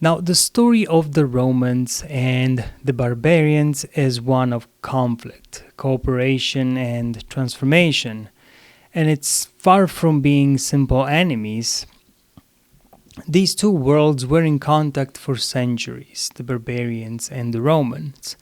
Now, the story of the Romans and the barbarians is one of conflict, cooperation, and transformation, and it's far from being simple enemies. These two worlds were in contact for centuries, the barbarians and the Romans.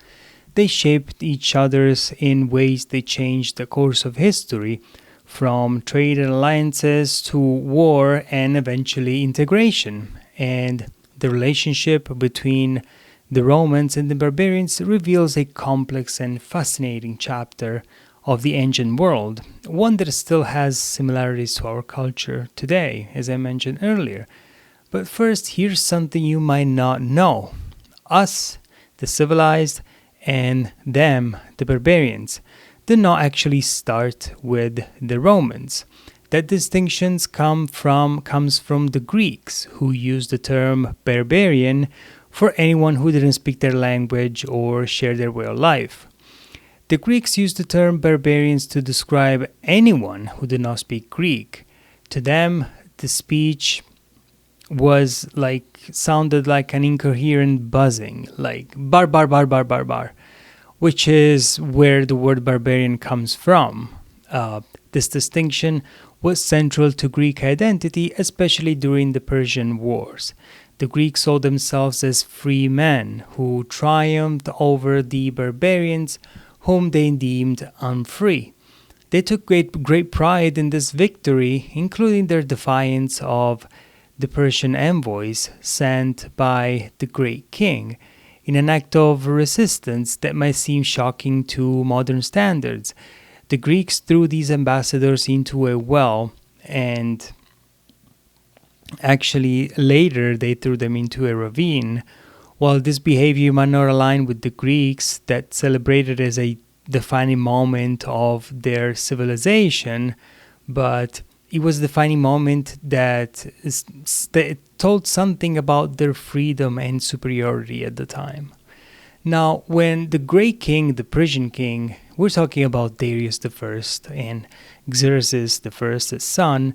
They shaped each other's in ways that changed the course of history, from trade and alliances to war and eventually integration. And the relationship between the Romans and the barbarians reveals a complex and fascinating chapter of the ancient world, one that still has similarities to our culture today, as I mentioned earlier. But first, here's something you might not know. Us, the civilized, and them, the barbarians, did not actually start with the Romans. That distinction comes from the Greeks, who used the term barbarian for anyone who didn't speak their language or share their way of life. The Greeks used the term barbarians to describe anyone who did not speak Greek. To them, the speech sounded like an incoherent buzzing, like bar bar bar bar bar bar, which is where the word barbarian comes from. This distinction was central to Greek identity, especially during the Persian Wars. The Greeks saw themselves as free men who triumphed over the barbarians, whom they deemed unfree. They took great pride in this victory, including their defiance of the Persian envoys sent by the great king, in an act of resistance that might seem shocking to modern standards. The Greeks threw these ambassadors into a well, and actually later they threw them into a ravine. While this behavior might not align with the Greeks that celebrated as a defining moment of their civilization, but it was a defining moment that told something about their freedom and superiority at the time. Now, when the great king, the Persian king, we're talking about Darius I and Xerxes I's son,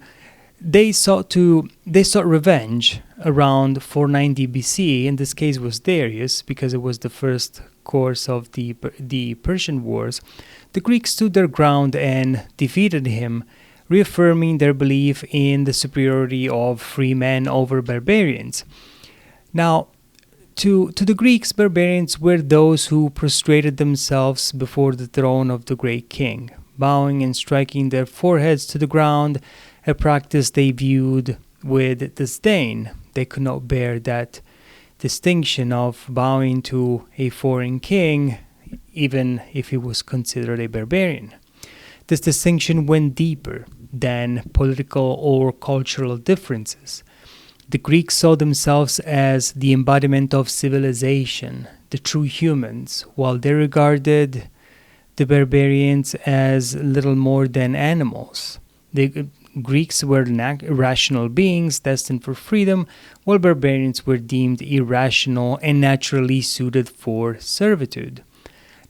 they sought revenge around 490 BC. In this case, was Darius, because it was the first course of the Persian Wars. The Greeks stood their ground and defeated him, reaffirming their belief in the superiority of free men over barbarians. Now, to the Greeks, barbarians were those who prostrated themselves before the throne of the great king, bowing and striking their foreheads to the ground, a practice they viewed with disdain. They could not bear that distinction of bowing to a foreign king, even if he was considered a barbarian. This distinction went deeper than political or cultural differences. The Greeks saw themselves as the embodiment of civilization, the true humans, while they regarded the barbarians as little more than animals. The Greeks were rational beings destined for freedom, while barbarians were deemed irrational and naturally suited for servitude.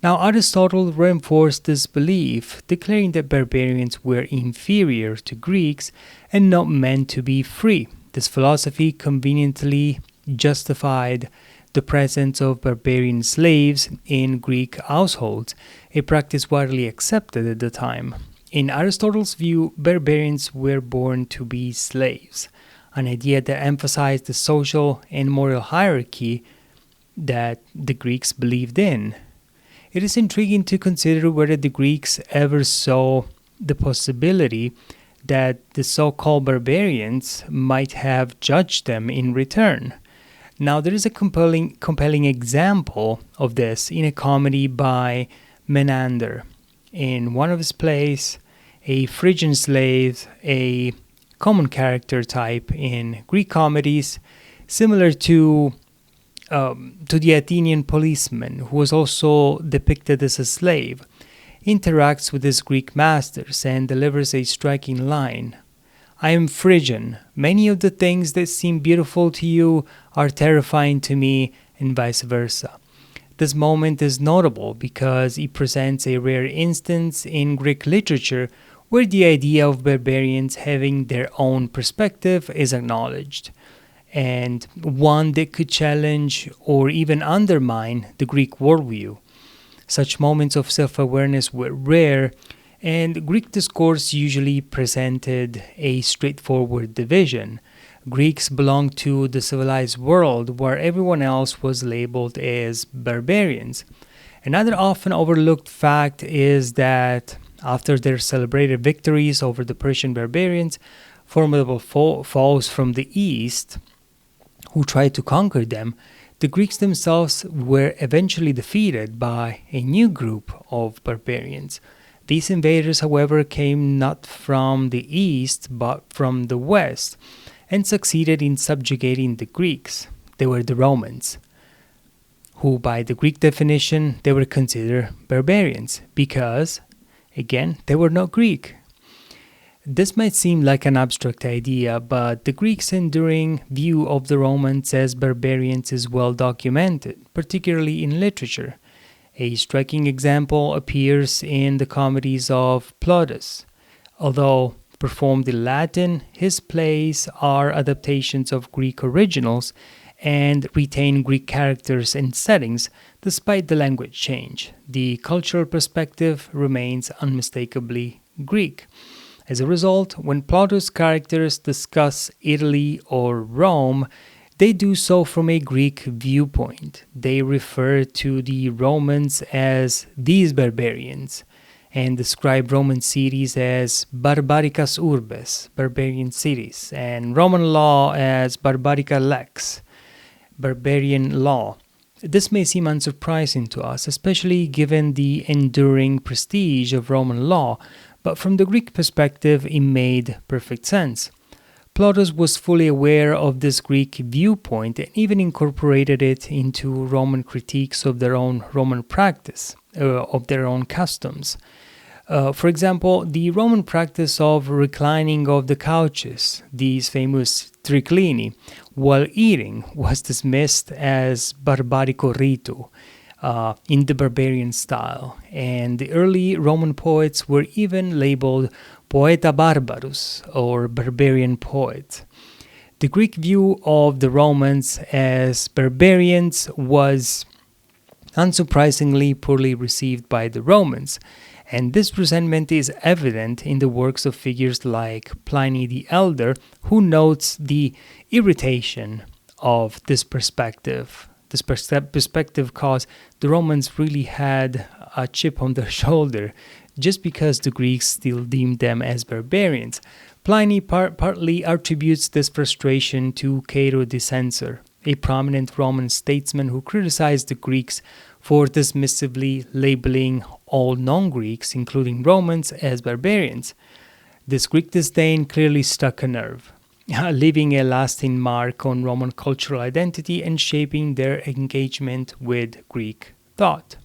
Now, Aristotle reinforced this belief, declaring that barbarians were inferior to Greeks and not meant to be free. This philosophy conveniently justified the presence of barbarian slaves in Greek households, a practice widely accepted at the time. In Aristotle's view, barbarians were born to be slaves, an idea that emphasized the social and moral hierarchy that the Greeks believed in. It is intriguing to consider whether the Greeks ever saw the possibility that the so-called barbarians might have judged them in return. Now, there is a compelling example of this in a comedy by Menander. In one of his plays, a Phrygian slave, a common character type in Greek comedies, similar to the Athenian policeman, who was also depicted as a slave, interacts with his Greek masters and delivers a striking line. I am Phrygian. Many of the things that seem beautiful to you are terrifying to me, and vice versa. This moment is notable because it presents a rare instance in Greek literature where the idea of barbarians having their own perspective is acknowledged. and one that could challenge or even undermine the Greek worldview. Such moments of self awareness were rare, and Greek discourse usually presented a straightforward division. Greeks belonged to the civilized world, where everyone else was labeled as barbarians. Another often overlooked fact is that after their celebrated victories over the Persian barbarians, formidable foes from the east who tried to conquer them, the Greeks themselves were eventually defeated by a new group of barbarians. These invaders, however, came not from the east but from the west and succeeded in subjugating the Greeks. They were the Romans, who by the Greek definition they were considered barbarians because, again, they were not Greek. This might seem like an abstract idea, but the Greeks' enduring view of the Romans as barbarians is well documented, particularly in literature. A striking example appears in the comedies of Plautus. Although performed in Latin, his plays are adaptations of Greek originals and retain Greek characters and settings despite the language change. The cultural perspective remains unmistakably Greek. As a result, when Plautus' characters discuss Italy or Rome, they do so from a Greek viewpoint. They refer to the Romans as these barbarians and describe Roman cities as barbaricas urbes, barbarian cities, and Roman law as barbarica lex, barbarian law. This may seem unsurprising to us, especially given the enduring prestige of Roman law, but from the Greek perspective, it made perfect sense. Plautus was fully aware of this Greek viewpoint and even incorporated it into Roman critiques of their own Roman practice, of their own customs. For example, the Roman practice of reclining of the couches, these famous triclini, while eating was dismissed as barbarico ritu, in the barbarian style, and the early Roman poets were even labeled poeta barbarus, or barbarian poet. The Greek view of the Romans as barbarians was unsurprisingly poorly received by the Romans, and this resentment is evident in the works of figures like Pliny the Elder, who notes the irritation of this perspective. This perspective caused the Romans really had a chip on their shoulder just because the Greeks still deemed them as barbarians. Pliny partly attributes this frustration to Cato the Censor, a prominent Roman statesman who criticized the Greeks for dismissively labeling all non-Greeks, including Romans, as barbarians. This Greek disdain clearly struck a nerve, leaving a lasting mark on Roman cultural identity and shaping their engagement with Greek thought.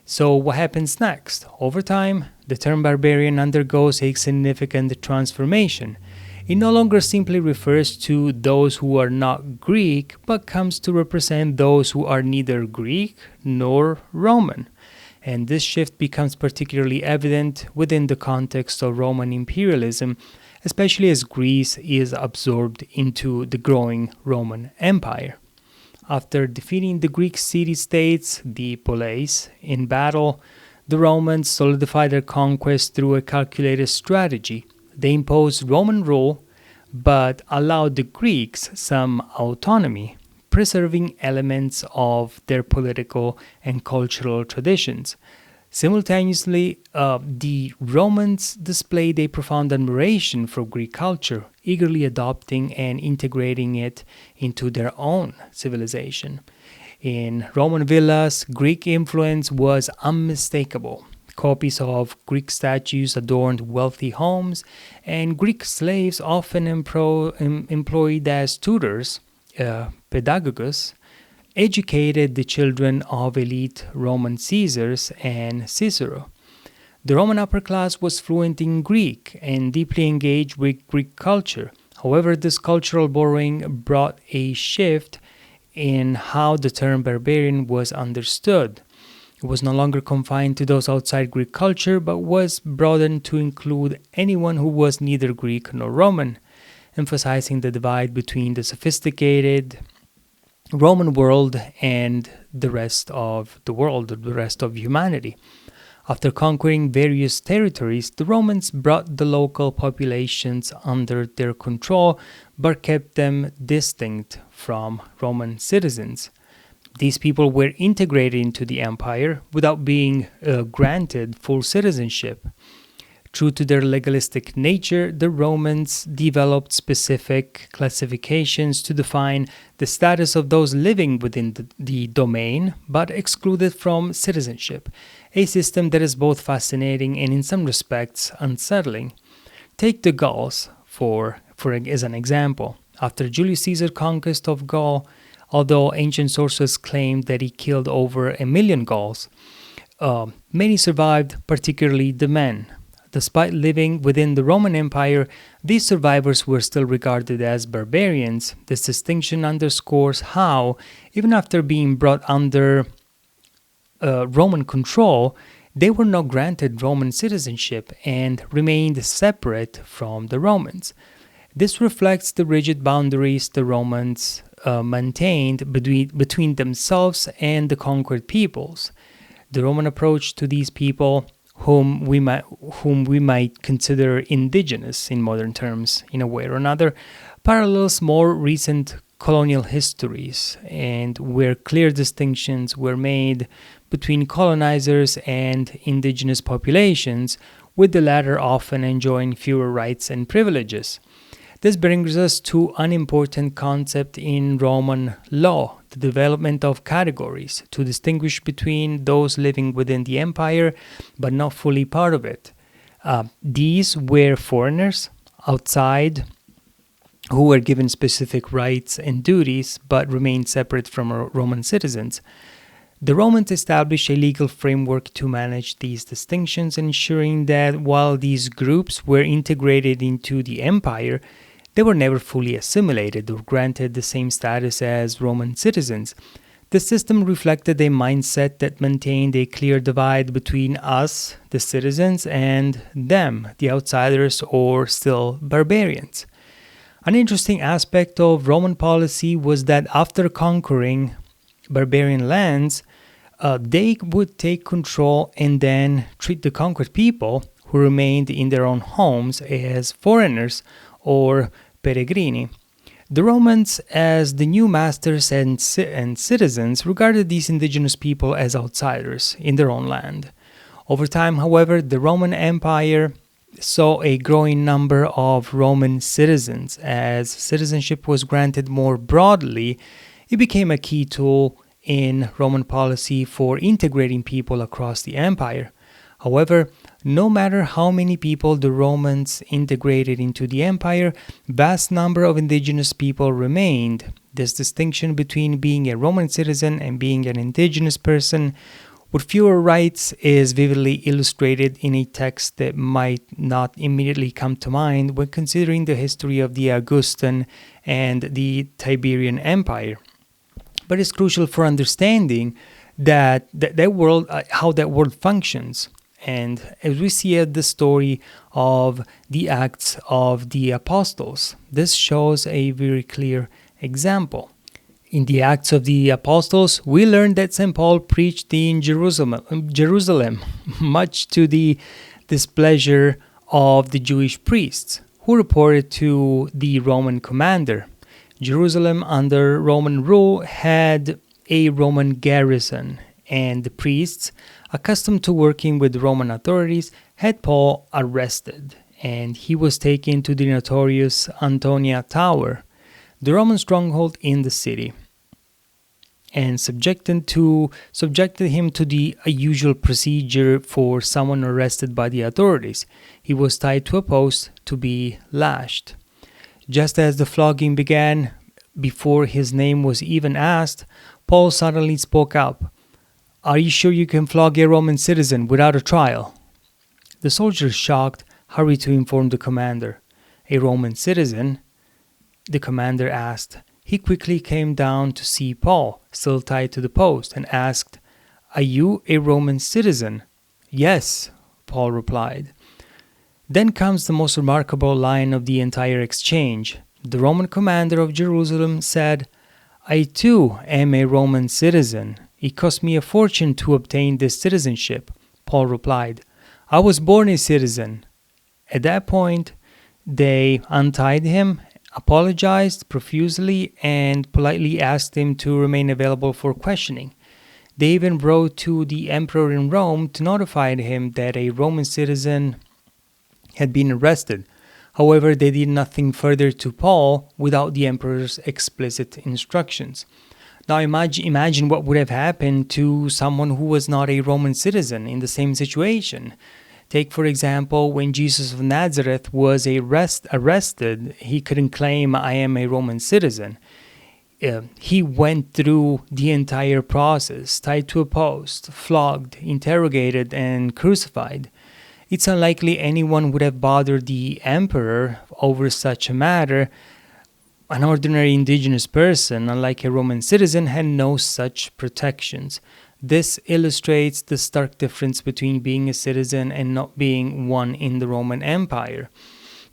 So what happens next? Over time, the term barbarian undergoes a significant transformation. It no longer simply refers to those who are not Greek, but comes to represent those who are neither Greek nor Roman. And this shift becomes particularly evident within the context of Roman imperialism, especially as Greece is absorbed into the growing Roman Empire. After defeating the Greek city-states, the poleis, in battle, the Romans solidified their conquest through a calculated strategy. They imposed Roman rule, but allowed the Greeks some autonomy, preserving elements of their political and cultural traditions. Simultaneously, the Romans displayed a profound admiration for Greek culture, eagerly adopting and integrating it into their own civilization. In Roman villas, Greek influence was unmistakable. Copies of Greek statues adorned wealthy homes, and Greek slaves, often employed as tutors, pedagogus, educated the children of elite Roman Caesars and Cicero. The Roman upper class was fluent in Greek and deeply engaged with Greek culture. However, this cultural borrowing brought a shift in how the term barbarian was understood. It was no longer confined to those outside Greek culture, but was broadened to include anyone who was neither Greek nor Roman. emphasizing the divide between the sophisticated Roman world and the rest of the world, the rest of humanity. After conquering various territories, the Romans brought the local populations under their control but kept them distinct from Roman citizens. These people were integrated into the empire without being granted full citizenship. True to their legalistic nature, the Romans developed specific classifications to define the status of those living within the domain but excluded from citizenship, a system that is both fascinating and in some respects unsettling. Take the Gauls as an example. After Julius Caesar's conquest of Gaul, although ancient sources claim that he killed over 1,000,000 Gauls, many survived, particularly the men. Despite living within the Roman Empire, these survivors were still regarded as barbarians. This distinction underscores how, even after being brought under Roman control, they were not granted Roman citizenship and remained separate from the Romans. This reflects the rigid boundaries the Romans maintained between themselves and the conquered peoples. The Roman approach to these people, whom we might consider indigenous in modern terms, in a way or another, parallels more recent colonial histories, and where clear distinctions were made between colonizers and indigenous populations, with the latter often enjoying fewer rights and privileges. This brings us to an important concept in Roman law, the development of categories to distinguish between those living within the empire but not fully part of it. These were foreigners outside who were given specific rights and duties but remained separate from Roman citizens. The Romans established a legal framework to manage these distinctions, ensuring that while these groups were integrated into the empire, they were never fully assimilated or granted the same status as Roman citizens. The system reflected a mindset that maintained a clear divide between us, the citizens, and them, the outsiders or still barbarians. An interesting aspect of Roman policy was that after conquering barbarian lands, they would take control and then treat the conquered people who remained in their own homes as foreigners or peregrini. The Romans, as the new masters and citizens, regarded these indigenous people as outsiders in their own land. Over time, however, the Roman Empire saw a growing number of Roman citizens. As citizenship was granted more broadly, it became a key tool in Roman policy for integrating people across the empire. However, no matter how many people the Romans integrated into the empire, vast number of indigenous people remained. This distinction between being a Roman citizen and being an indigenous person with fewer rights is vividly illustrated in a text that might not immediately come to mind when considering the history of the Augustan and the Tiberian Empire. But it's crucial for understanding that world, how that world functions. And as we see at the story of the Acts of the Apostles, this shows a very clear example. In the Acts of the Apostles, we learn that St. Paul preached in Jerusalem, much to the displeasure of the Jewish priests, who reported to the Roman commander. Jerusalem, under Roman rule, had a Roman garrison, and the priests, accustomed to working with Roman authorities, had Paul arrested, and he was taken to the notorious Antonia Tower, the Roman stronghold in the city, and subjected him to the usual procedure for someone arrested by the authorities. He was tied to a post to be lashed. Just as the flogging began, before his name was even asked, Paul suddenly spoke up. "Are you sure you can flog a Roman citizen without a trial?" The soldiers, shocked, hurried to inform the commander. "A Roman citizen?" the commander asked. He quickly came down to see Paul, still tied to the post, and asked, "Are you a Roman citizen?" "Yes," Paul replied. Then comes the most remarkable line of the entire exchange. The Roman commander of Jerusalem said, "I too am a Roman citizen. It cost me a fortune to obtain this citizenship." Paul replied, "I was born a citizen." At that point, they untied him, apologized profusely, and politely asked him to remain available for questioning. They even wrote to the emperor in Rome to notify him that a Roman citizen had been arrested. However, they did nothing further to Paul without the emperor's explicit instructions. Now imagine what would have happened to someone who was not a Roman citizen in the same situation. Take, for example, when Jesus of Nazareth was arrested, he couldn't claim, "I am a Roman citizen." He went through the entire process, tied to a post, flogged, interrogated, and crucified. It's unlikely anyone would have bothered the emperor over such a matter. An ordinary indigenous person, unlike a Roman citizen, had no such protections. This illustrates the stark difference between being a citizen and not being one in the Roman Empire.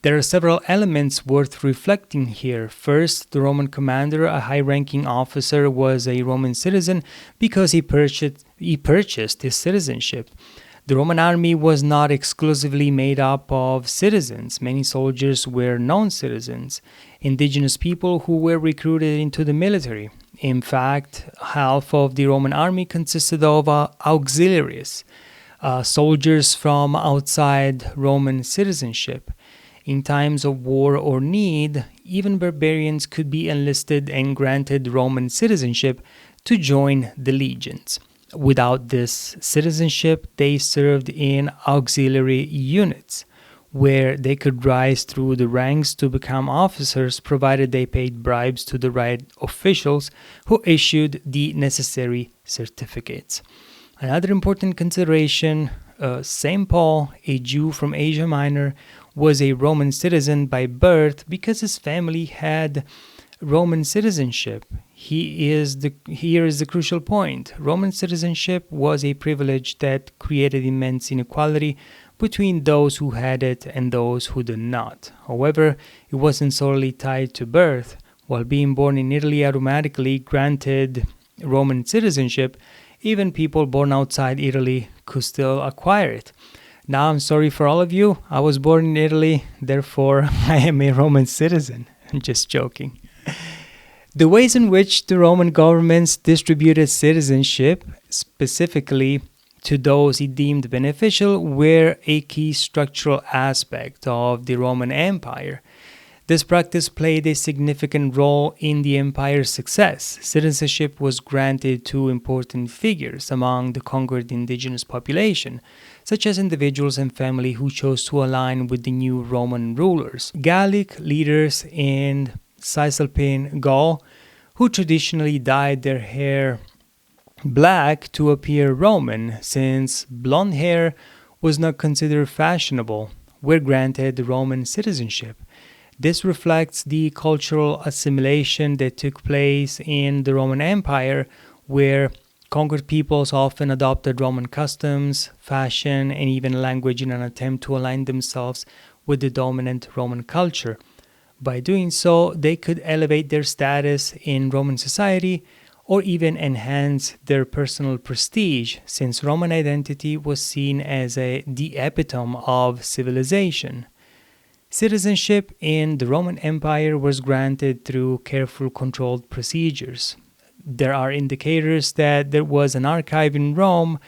There are several elements worth reflecting here. First, the Roman commander, a high-ranking officer, was a Roman citizen because he purchased his citizenship. The Roman army was not exclusively made up of citizens. Many soldiers were non-citizens, indigenous people who were recruited into the military. In fact, half of the Roman army consisted of auxiliaries, soldiers from outside Roman citizenship. In times of war or need, even barbarians could be enlisted and granted Roman citizenship to join the legions. Without this citizenship, they served in auxiliary units, where they could rise through the ranks to become officers, provided they paid bribes to the right officials who issued the necessary certificates. Another important consideration, St. Paul, a Jew from Asia Minor, was a Roman citizen by birth because his family had Roman citizenship. Here is the crucial point. Roman citizenship was a privilege that created immense inequality between those who had it and those who did not. However, it wasn't solely tied to birth. While being born in Italy automatically granted Roman citizenship, even people born outside Italy could still acquire it. Now, I'm sorry for all of you. I was born in Italy, therefore I am a Roman citizen. I'm just joking. The ways in which the Roman governments distributed citizenship, specifically to those it deemed beneficial, were a key structural aspect of the Roman Empire. This practice played a significant role in the empire's success. Citizenship was granted to important figures among the conquered indigenous population, such as individuals and family who chose to align with the new Roman rulers. Gallic leaders in Cisalpine Gaul, who traditionally dyed their hair black to appear Roman, since blonde hair was not considered fashionable, were granted Roman citizenship. This reflects the cultural assimilation that took place in the Roman Empire, where conquered peoples often adopted Roman customs, fashion, and even language in an attempt to align themselves with the dominant Roman culture. By doing so, they could elevate their status in Roman society or even enhance their personal prestige, since Roman identity was seen as the epitome of civilization. Citizenship in the Roman Empire was granted through careful controlled procedures. There are indicators that there was an archive in Rome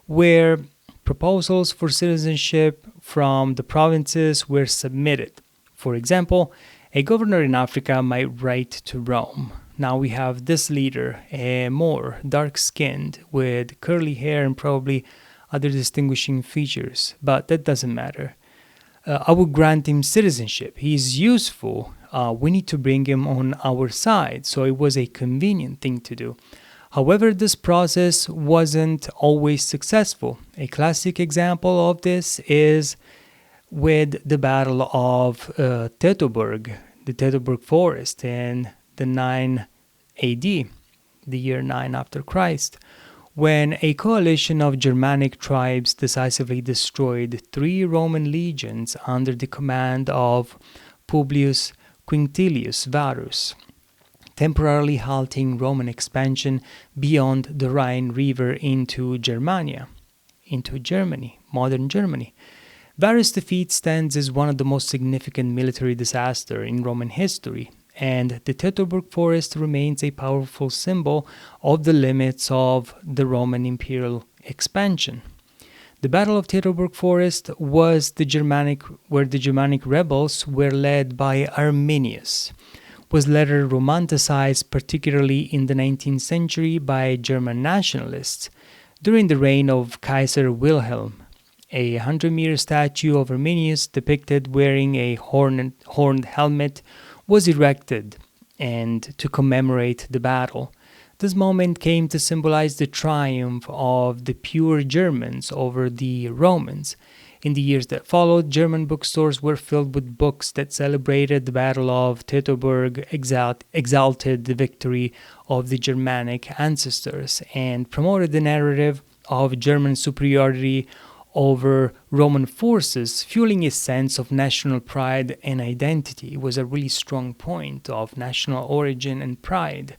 where proposals for citizenship from the provinces were submitted. For example, a governor in Africa might write to Rome. Now we have this leader, more dark-skinned, with curly hair and probably other distinguishing features, but that doesn't matter. I would grant him citizenship. He is useful. We need to bring him on our side, so it was a convenient thing to do. However, this process wasn't always successful. A classic example of this is with the Battle of Teutoburg, the Teutoburg Forest in the 9 AD, the year 9 after Christ, when a coalition of Germanic tribes decisively destroyed 3 Roman legions under the command of Publius Quinctilius Varus, temporarily halting Roman expansion beyond the Rhine River into Germania, into Germany, modern Germany. Varus' defeat stands as one of the most significant military disasters in Roman history, and the Teutoburg Forest remains a powerful symbol of the limits of the Roman imperial expansion. The Battle of Teutoburg Forest was where the Germanic rebels were led by Arminius, was later romanticized, particularly in the 19th century, by German nationalists during the reign of Kaiser Wilhelm. A 100-meter statue of Arminius depicted wearing a horned helmet was erected and to commemorate the battle. This moment came to symbolize the triumph of the pure Germans over the Romans. In the years that followed, German bookstores were filled with books that celebrated the Battle of Teutoburg, exalted the victory of the Germanic ancestors, and promoted the narrative of German superiority over Roman forces, fueling a sense of national pride and identity. It was a really strong point of national origin and pride.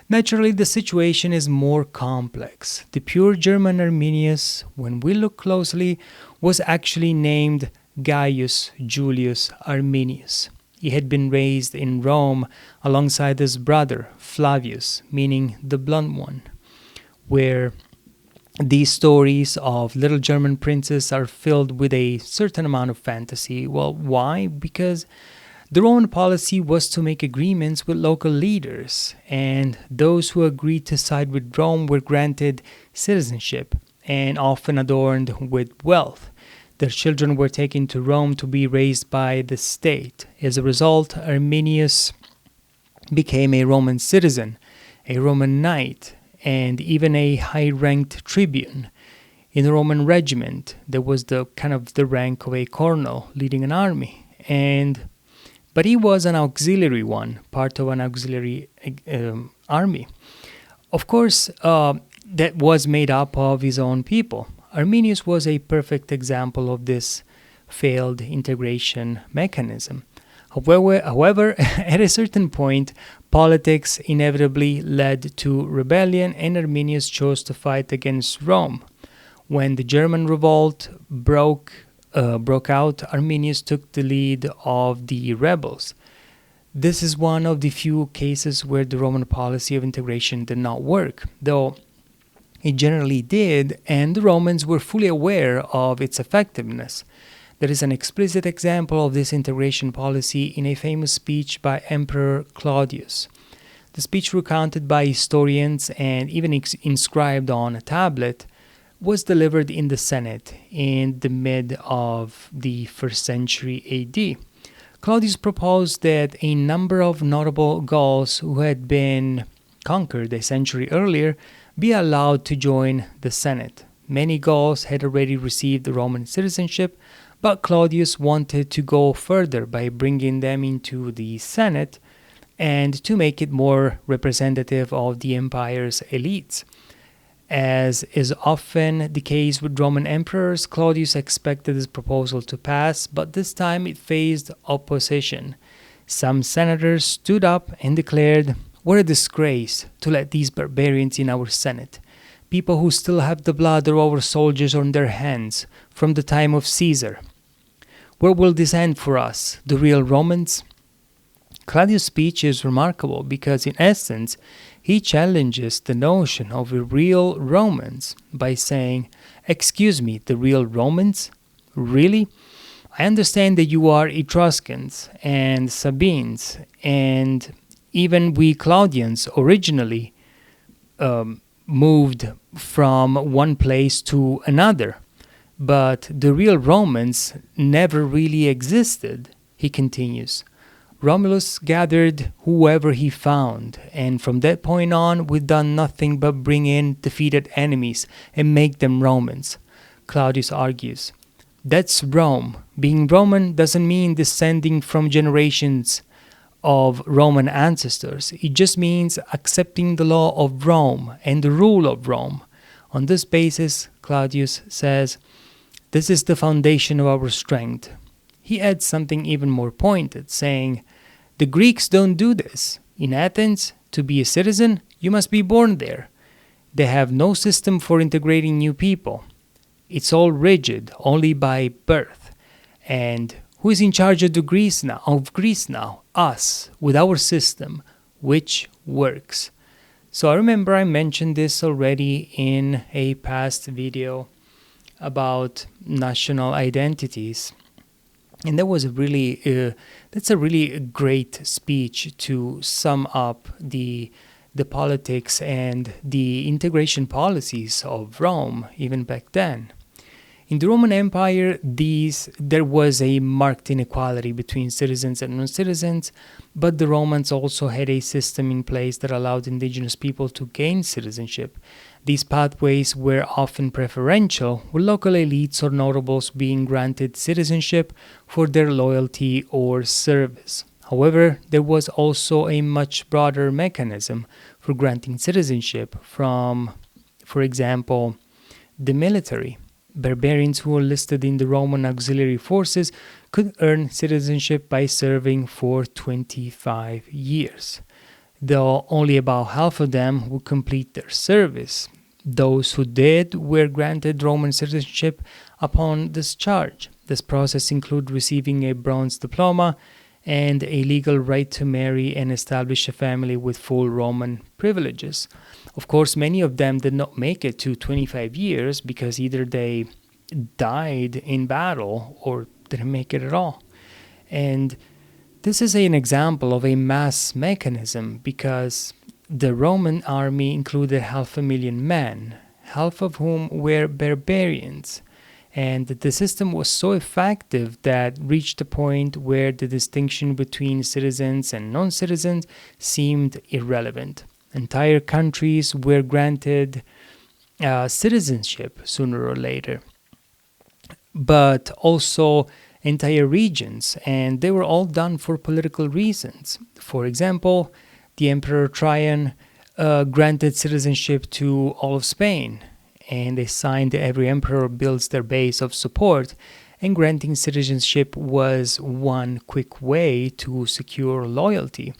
Naturally, the situation is more complex. The pure German Arminius, when we look closely, was actually named Gaius Julius Arminius. He had been raised in Rome alongside his brother, Flavius, meaning the blunt one, where these stories of little German princes are filled with a certain amount of fantasy. Well, why? Because the Roman policy was to make agreements with local leaders, and those who agreed to side with Rome were granted citizenship and often adorned with wealth. Their children were taken to Rome to be raised by the state. As a result, Arminius became a Roman citizen, a Roman knight, and even a high-ranked tribune. In the Roman regiment, there was the rank of a colonel leading an army, but he was an auxiliary one, part of an auxiliary army. Of course, that was made up of his own people. Arminius was a perfect example of this failed integration mechanism. However, at a certain point, politics inevitably led to rebellion, and Arminius chose to fight against Rome. When the German revolt broke out, Arminius took the lead of the rebels. This is one of the few cases where the Roman policy of integration did not work, though it generally did, and the Romans were fully aware of its effectiveness. There is an explicit example of this integration policy in a famous speech by Emperor Claudius. The speech, recounted by historians and even inscribed on a tablet, was delivered in the Senate in the mid of the 1st century AD. Claudius proposed that a number of notable Gauls who had been conquered a century earlier be allowed to join the Senate. Many Gauls had already received Roman citizenship, but Claudius wanted to go further by bringing them into the Senate and to make it more representative of the empire's elites. As is often the case with Roman emperors, Claudius expected his proposal to pass, but this time it faced opposition. Some senators stood up and declared, "What a disgrace to let these barbarians in our Senate, people who still have the blood of our soldiers on their hands from the time of Caesar. Where will this end for us, the real Romans?" Claudius' speech is remarkable because, in essence, he challenges the notion of the real Romans by saying, "Excuse me, the real Romans? Really? I understand that you are Etruscans and Sabines, and even we Claudians originally moved from one place to another. But the real Romans never really existed," he continues. "Romulus gathered whoever he found, and from that point on, we've done nothing but bring in defeated enemies and make them Romans." Claudius argues, "That's Rome. Being Roman doesn't mean descending from generations of Roman ancestors. It just means accepting the law of Rome and the rule of Rome. On this basis, Claudius says, "This is the foundation of our strength." He adds something even more pointed, saying, "The Greeks don't do this. In Athens, to be a citizen, you must be born there. They have no system for integrating new people. It's all rigid, only by birth. And who is in charge of Greece now? Us, with our system, which works." So I remember I mentioned this already in a past video about national identities. And that's a really great speech to sum up the politics and the integration policies of Rome, even back then. In the Roman Empire, there was a marked inequality between citizens and non-citizens, but the Romans also had a system in place that allowed indigenous people to gain citizenship. These pathways were often preferential, with local elites or notables being granted citizenship for their loyalty or service. However, there was also a much broader mechanism for granting citizenship from, for example, the military. Barbarians who enlisted in the Roman auxiliary forces could earn citizenship by serving for 25 years, though only about half of them would complete their service. Those who did were granted Roman citizenship upon discharge. This process included receiving a bronze diploma and a legal right to marry and establish a family with full Roman privileges. Of course, many of them did not make it to 25 years because either they died in battle or didn't make it at all. And this is an example of a mass mechanism because the Roman army included 500,000 men, half of whom were barbarians. And the system was so effective that reached a point where the distinction between citizens and non-citizens seemed irrelevant. Entire countries were granted citizenship sooner or later, but also entire regions, and they were all done for political reasons. For example, the Emperor Trajan granted citizenship to all of Spain, and a sign that every emperor builds their base of support, and granting citizenship was one quick way to secure loyalty.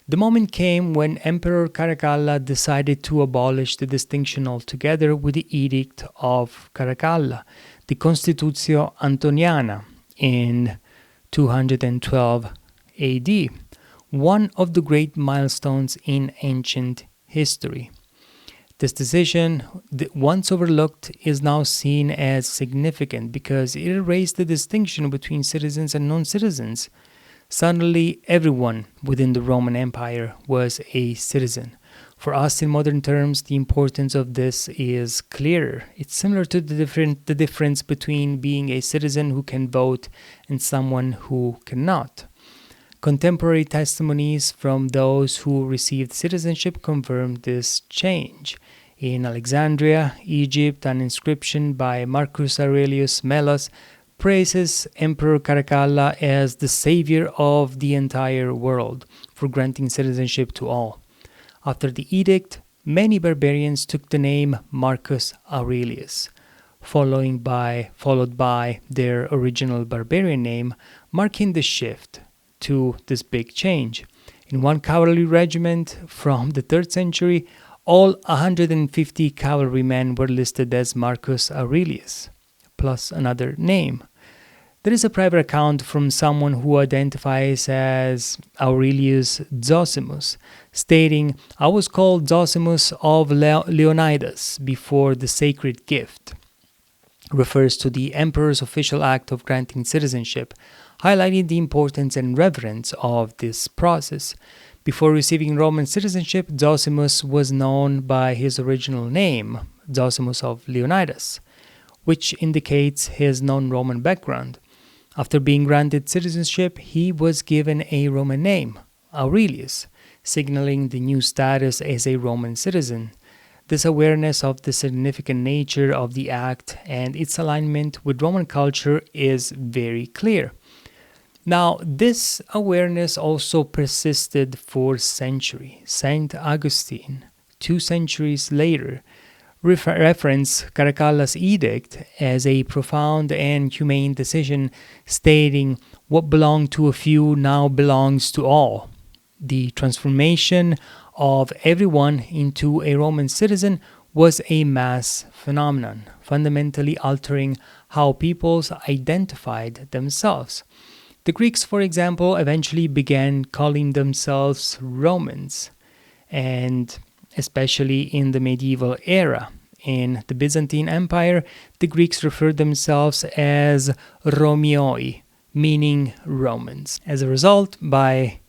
The moment came when Emperor Caracalla decided to abolish the distinction altogether with the Edict of Caracalla, the Constitutio Antoniana, in 212 AD, one of the great milestones in ancient history. This decision, once overlooked, is now seen as significant because it erased the distinction between citizens and non-citizens. Suddenly, everyone within the Roman Empire was a citizen. For us, in modern terms, the importance of this is clearer. It's similar to the difference between being a citizen who can vote and someone who cannot. Contemporary testimonies from those who received citizenship confirmed this change. In Alexandria, Egypt, an inscription by Marcus Aurelius Melas praises Emperor Caracalla as the savior of the entire world for granting citizenship to all. After the edict, many barbarians took the name Marcus Aurelius, followed by their original barbarian name, marking the shift to this big change. In one cavalry regiment from the 3rd century, all 150 cavalrymen were listed as Marcus Aurelius, plus another name. There is a private account from someone who identifies as Aurelius Zosimus, stating, "I was called Zosimus of Leonidas before the sacred gift." Refers to the emperor's official act of granting citizenship, highlighting the importance and reverence of this process. Before receiving Roman citizenship, Zosimus was known by his original name, Zosimus of Leonidas, which indicates his non-Roman background. After being granted citizenship, he was given a Roman name, Aurelius, signaling the new status as a Roman citizen. This awareness of the significant nature of the act and its alignment with Roman culture is very clear. Now, this awareness also persisted for centuries. Saint Augustine, 2 centuries later, reference Caracalla's edict as a profound and humane decision, stating, "What belonged to a few now belongs to all." The transformation of everyone into a Roman citizen was a mass phenomenon, fundamentally altering how peoples identified themselves. The Greeks, for example, eventually began calling themselves Romans, and especially in the medieval era. In the Byzantine Empire, the Greeks referred themselves as Romioi, meaning Romans. As a result, by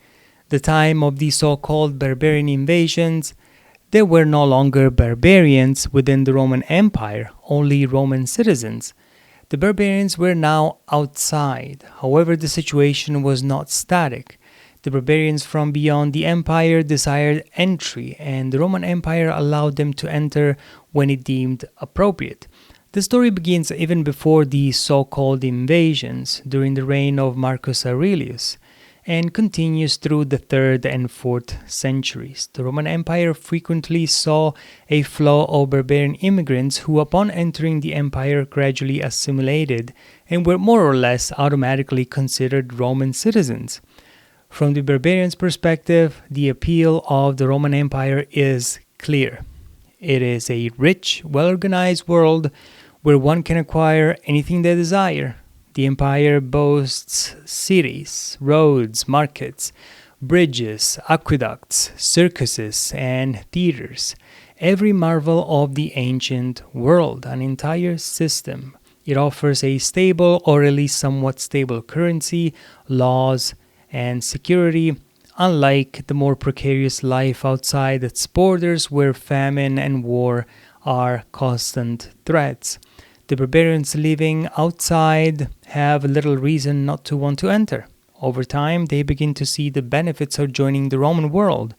the time of the so-called barbarian invasions, there were no longer barbarians within the Roman Empire, only Roman citizens. The barbarians were now outside. However, the situation was not static. The barbarians from beyond the empire desired entry, and the Roman Empire allowed them to enter when it deemed appropriate. The story begins even before the so-called invasions during the reign of Marcus Aurelius, and continues through the 3rd and 4th centuries. The Roman Empire frequently saw a flow of barbarian immigrants who, upon entering the empire, gradually assimilated and were more or less automatically considered Roman citizens. From the barbarians' perspective, the appeal of the Roman Empire is clear. It is a rich, well-organized world where one can acquire anything they desire. The empire boasts cities, roads, markets, bridges, aqueducts, circuses, and theaters. Every marvel of the ancient world, an entire system. It offers a stable or at least somewhat stable currency, laws, and security, unlike the more precarious life outside its borders where famine and war are constant threats. The barbarians living outside have little reason not to want to enter. Over time, they begin to see the benefits of joining the Roman world.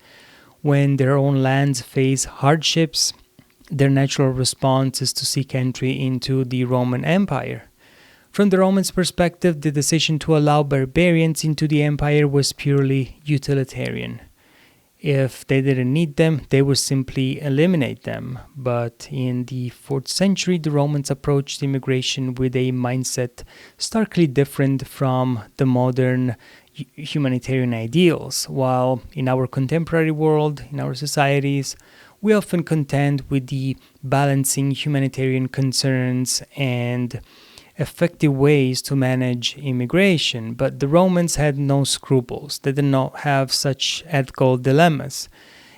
When their own lands face hardships, their natural response is to seek entry into the Roman Empire. From the Romans' perspective, the decision to allow barbarians into the empire was purely utilitarian. If they didn't need them, they would simply eliminate them. But in the 4th century, the Romans approached immigration with a mindset starkly different from the modern humanitarian ideals. While in our contemporary world, in our societies, we often contend with the balancing humanitarian concerns and effective ways to manage immigration, but the Romans had no scruples. They did not have such ethical dilemmas.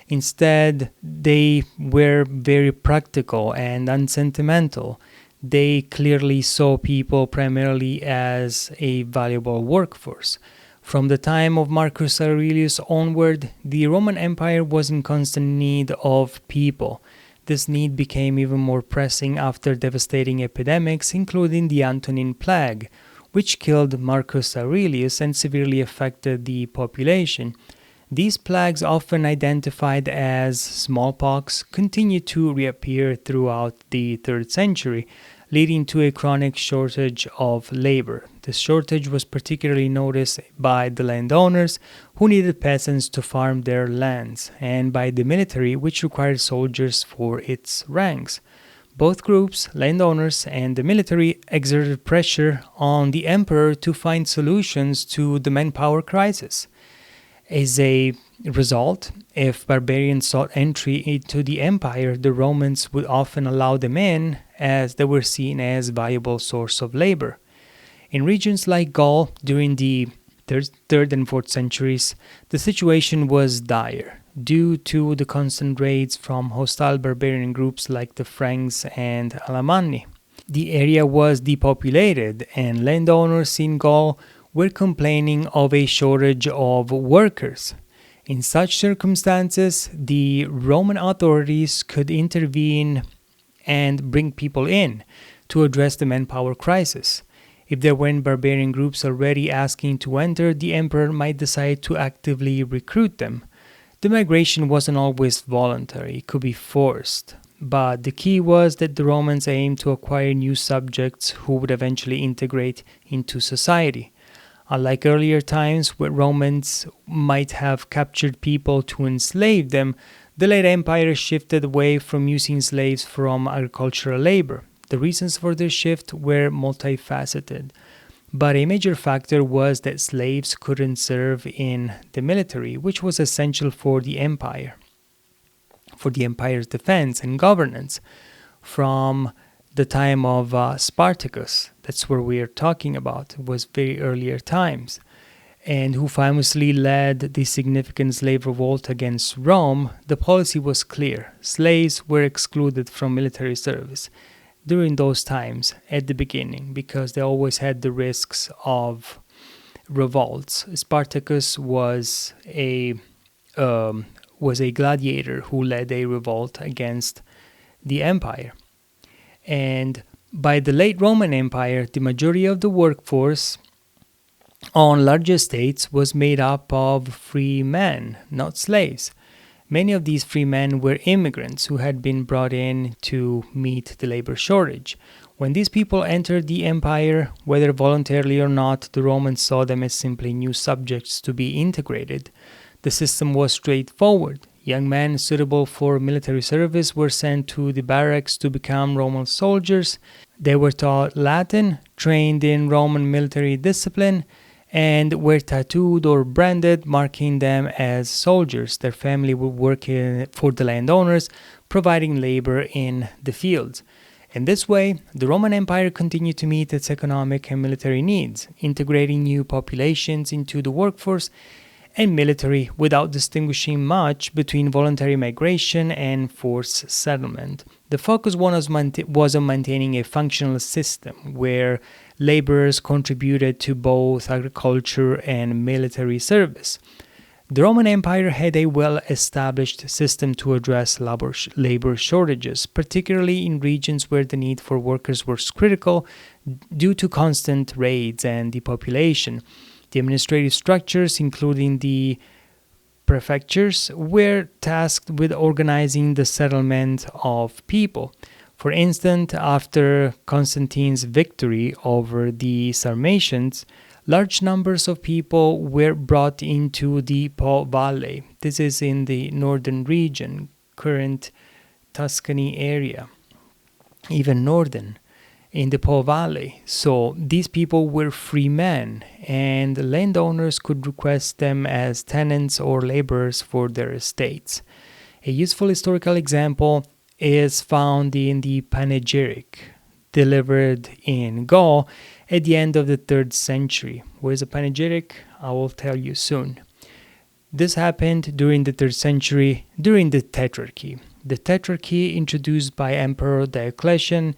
Instead, they were very practical and unsentimental. They clearly saw people primarily as a valuable workforce. From the time of Marcus Aurelius onward, the Roman Empire was in constant need of people. This need became even more pressing after devastating epidemics, including the Antonine Plague, which killed Marcus Aurelius and severely affected the population. These plagues, often identified as smallpox, continued to reappear throughout the 3rd century, leading to a chronic shortage of labor. This shortage was particularly noticed by the landowners, who needed peasants to farm their lands, and by the military, which required soldiers for its ranks. Both groups, landowners and the military, exerted pressure on the emperor to find solutions to the manpower crisis. As a result, if barbarians sought entry into the empire, the Romans would often allow them in, as they were seen as a valuable source of labor. In regions like Gaul during the 3rd and 4th centuries, the situation was dire due to the constant raids from hostile barbarian groups like the Franks and Alemanni. The area was depopulated, and landowners in Gaul were complaining of a shortage of workers. In such circumstances, the Roman authorities could intervene and bring people in to address the manpower crisis. If there weren't barbarian groups already asking to enter, the emperor might decide to actively recruit them. The migration wasn't always voluntary, it could be forced. But the key was that the Romans aimed to acquire new subjects who would eventually integrate into society. Unlike earlier times where Romans might have captured people to enslave them, The late empire shifted away from using slaves from agricultural labor. The reasons for this shift were multifaceted, but a major factor was that slaves couldn't serve in the military, which was essential for the empire's defense and governance. From the time of Spartacus, that's where we are talking about, it was very earlier times, and who famously led the significant slave revolt against Rome, the policy was clear. Slaves were excluded from military service during those times at the beginning because they always had the risks of revolts. Spartacus was a gladiator who led a revolt against the empire. And by the late Roman Empire, the majority of the workforce on large estates was made up of free men, not slaves. Many of these free men were immigrants who had been brought in to meet the labor shortage. When these people entered the empire, whether voluntarily or not, the Romans saw them as simply new subjects to be integrated. The system was straightforward. Young men suitable for military service were sent to the barracks to become Roman soldiers. They were taught Latin, trained in Roman military discipline, and were tattooed or branded, marking them as soldiers. Their family would work for the landowners, providing labor in the fields. In this way, the Roman Empire continued to meet its economic and military needs, integrating new populations into the workforce and military without distinguishing much between voluntary migration and forced settlement. The focus was on maintaining a functional system where laborers contributed to both agriculture and military service. The Roman Empire had a well-established system to address labor shortages, particularly in regions where the need for workers was critical due to constant raids and depopulation. The administrative structures, including the prefectures, were tasked with organizing the settlement of people. For instance, after Constantine's victory over the Sarmatians, large numbers of people were brought into the Po Valley. This is in the northern region, current Tuscany area, even northern, in the Po Valley. So these people were free men, and landowners could request them as tenants or laborers for their estates. A useful historical example is found in the panegyric delivered in Gaul at the end of the 3rd century. What is a panegyric? I will tell you soon. This happened during the 3rd century, during the Tetrarchy. The Tetrarchy, introduced by Emperor Diocletian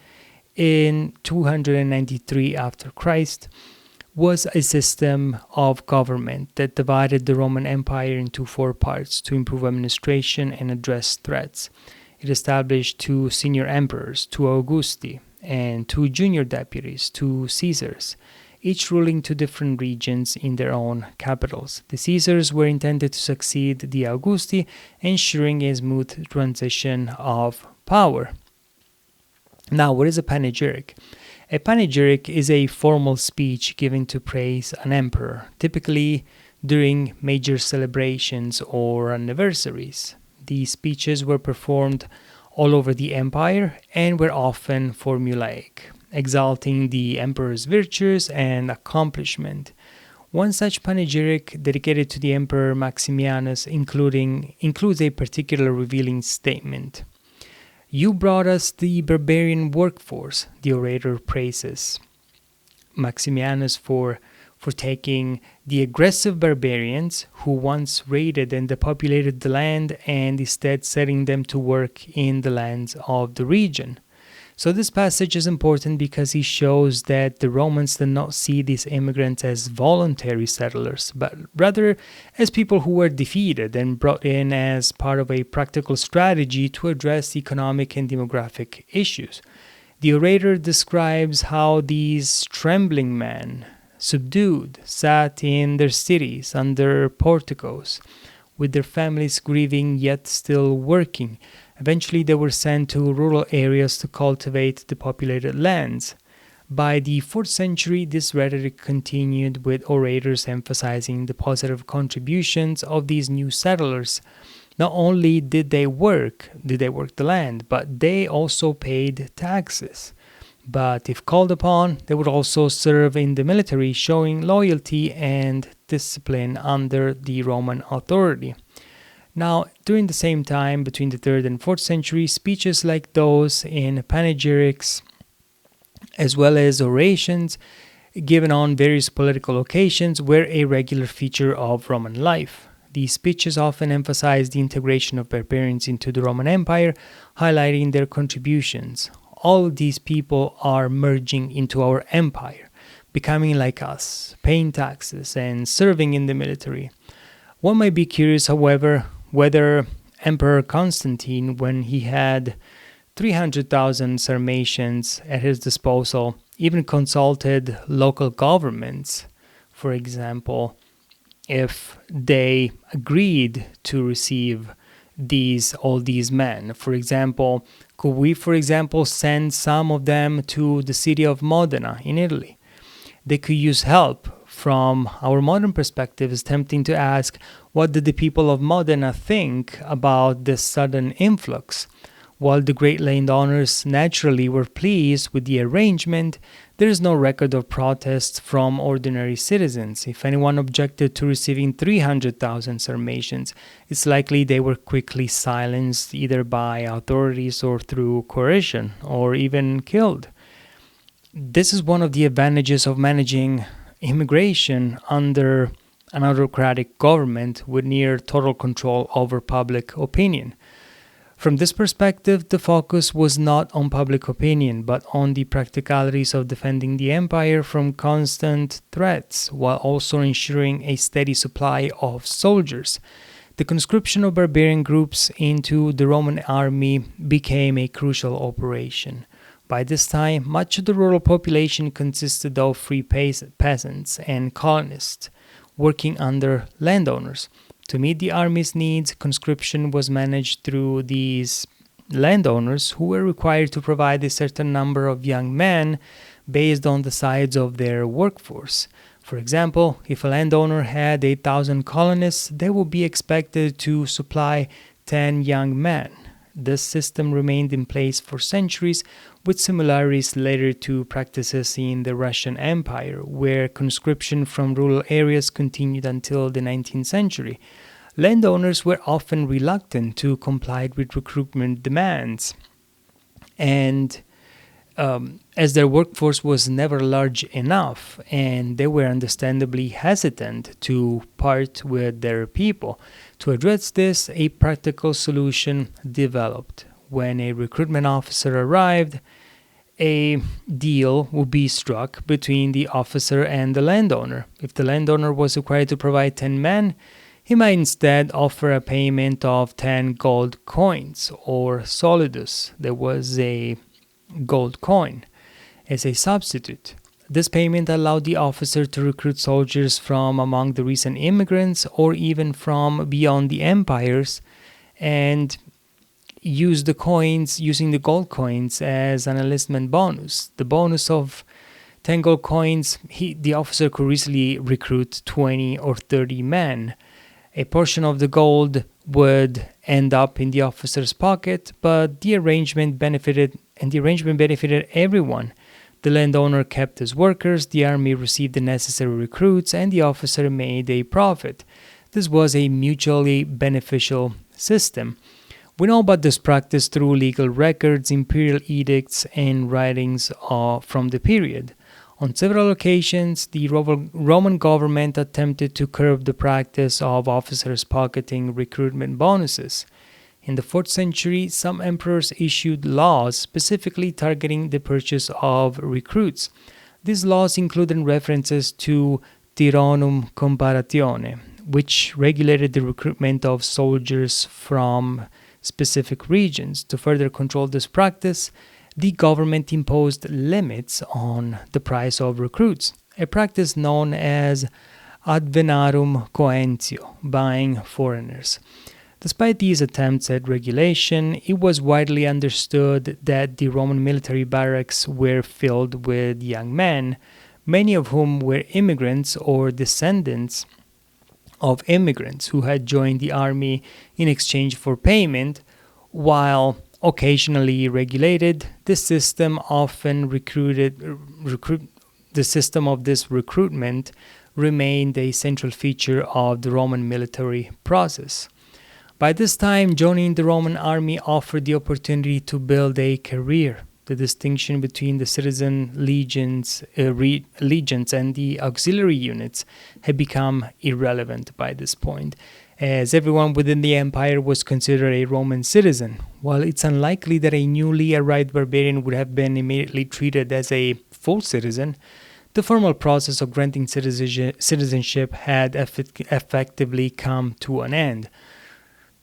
in 293 after Christ, was a system of government that divided the Roman Empire into 4 parts to improve administration and address threats. It established 2 senior emperors, 2 Augusti, and 2 junior deputies, 2 Caesars, each ruling 2 different regions in their own capitals. The Caesars were intended to succeed the Augusti, ensuring a smooth transition of power. Now, what is a panegyric? A panegyric is a formal speech given to praise an emperor, typically during major celebrations or anniversaries. These speeches were performed all over the empire and were often formulaic, exalting the emperor's virtues and accomplishment. One such panegyric dedicated to the Emperor Maximianus includes a particular revealing statement. "You brought us the barbarian workforce," the orator praises Maximianus for taking the aggressive barbarians who once raided and depopulated the land and instead setting them to work in the lands of the region. So this passage is important because it shows that the Romans did not see these immigrants as voluntary settlers, but rather as people who were defeated and brought in as part of a practical strategy to address economic and demographic issues. The orator describes how these trembling men, subdued, sat in their cities under porticos, with their families grieving yet still working. Eventually, they were sent to rural areas to cultivate the populated lands. By the 4th century, this rhetoric continued, with orators emphasizing the positive contributions of these new settlers. Not only did they work the land, but they also paid taxes. But if called upon, they would also serve in the military, showing loyalty and discipline under the Roman authority. Now, during the same time, between the 3rd and 4th century, speeches like those in panegyrics, as well as orations given on various political occasions, were a regular feature of Roman life. These speeches often emphasized the integration of barbarians into the Roman Empire, highlighting their contributions. All of these people are merging into our empire, becoming like us, paying taxes, and serving in the military. One might be curious, however, whether Emperor Constantine, when he had 300,000 Sarmatians at his disposal, even consulted local governments, for example, if they agreed to receive all these men. For example, could we, send some of them to the city of Modena in Italy? They could use help. From our modern perspective, is tempting to ask, what did the people of Modena think about this sudden influx? While the great landowners naturally were pleased with the arrangement, there is no record of protests from ordinary citizens. If anyone objected to receiving 300,000 Sarmatians, it's likely they were quickly silenced either by authorities or through coercion, or even killed. This is one of the advantages of managing immigration under an autocratic government with near total control over public opinion. From this perspective, the focus was not on public opinion, but on the practicalities of defending the empire from constant threats, while also ensuring a steady supply of soldiers. The conscription of barbarian groups into the Roman army became a crucial operation. By this time, much of the rural population consisted of free peasants and colonists, working under landowners. To meet the army's needs, conscription was managed through these landowners, who were required to provide a certain number of young men based on the size of their workforce. For example, if a landowner had 8,000 colonists, they would be expected to supply 10 young men. This system remained in place for centuries, with similarities later to practices in the Russian Empire, where conscription from rural areas continued until the 19th century. Landowners were often reluctant to comply with recruitment demands, and as their workforce was never large enough, and they were understandably hesitant to part with their people. To address this, a practical solution developed. When a recruitment officer arrived, a deal would be struck between the officer and the landowner. If the landowner was required to provide 10 men, he might instead offer a payment of 10 gold coins, or solidus. There was a gold coin as a substitute. This payment allowed the officer to recruit soldiers from among the recent immigrants or even from beyond the empires, and using the gold coins as an enlistment bonus. The bonus of 10 gold coins, the officer could easily recruit 20 or 30 men. A portion of the gold would end up in the officer's pocket, but the arrangement benefited everyone. The landowner kept his workers, the army received the necessary recruits, and the officer made a profit. This was a mutually beneficial system. We know about this practice through legal records, imperial edicts, and writings from the period. On several occasions, the Roman government attempted to curb the practice of officers pocketing recruitment bonuses. In the 4th century, some emperors issued laws specifically targeting the purchase of recruits. These laws included references to tironum comparatione, which regulated the recruitment of soldiers from specific regions. To further control this practice, the government imposed limits on the price of recruits, a practice known as ad venarum coentio, buying foreigners. Despite these attempts at regulation, it was widely understood that the Roman military barracks were filled with young men, many of whom were immigrants or descendants of immigrants who had joined the army in exchange for payment. While occasionally regulated, the system of this recruitment remained a central feature of the Roman military process. By this time, joining the Roman army offered the opportunity to build a career. The distinction between the citizen legions and the auxiliary units had become irrelevant by this point, as everyone within the empire was considered a Roman citizen. While it's unlikely that a newly arrived barbarian would have been immediately treated as a full citizen, the formal process of granting citizenship had effectively come to an end.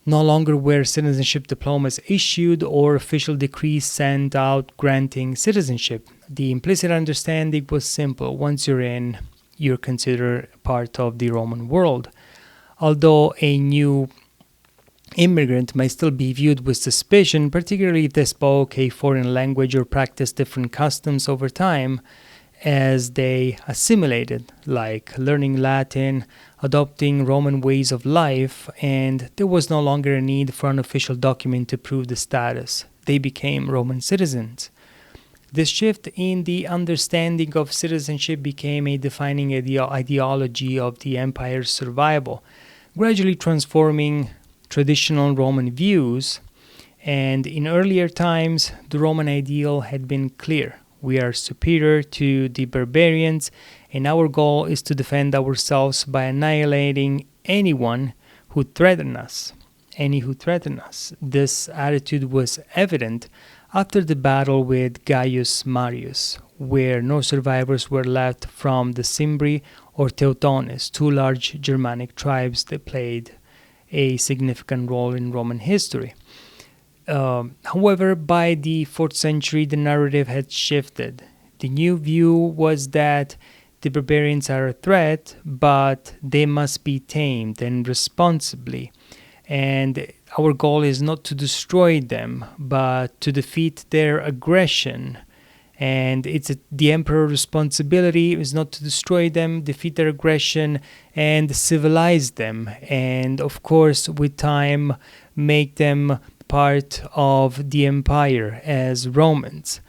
No longer were citizenship diplomas issued or official decrees sent out granting citizenship. The implicit understanding was simple. Once you're in, you're considered part of the Roman world. Although a new immigrant may still be viewed with suspicion, particularly if they spoke a foreign language or practiced different customs over time, as they assimilated, like learning Latin, adopting Roman ways of life, and there was no longer a need for an official document to prove the status. They became Roman citizens. This shift in the understanding of citizenship became a defining ideology of the empire's survival, gradually transforming traditional Roman views. And in earlier times, the Roman ideal had been clear. We are superior to the barbarians, and our goal is to defend ourselves by annihilating anyone who threatens us. This attitude was evident after the battle with Gaius Marius, where no survivors were left from the Cimbri or Teutones, two large Germanic tribes that played a significant role in Roman history. However, by the 4th century, the narrative had shifted. The new view was that the barbarians are a threat, but they must be tamed and responsibly. And our goal is not to destroy them, but to defeat their aggression. And the emperor's responsibility is not to destroy them, defeat their aggression, and civilize them. And of course, with time, make them part of the empire as Romans.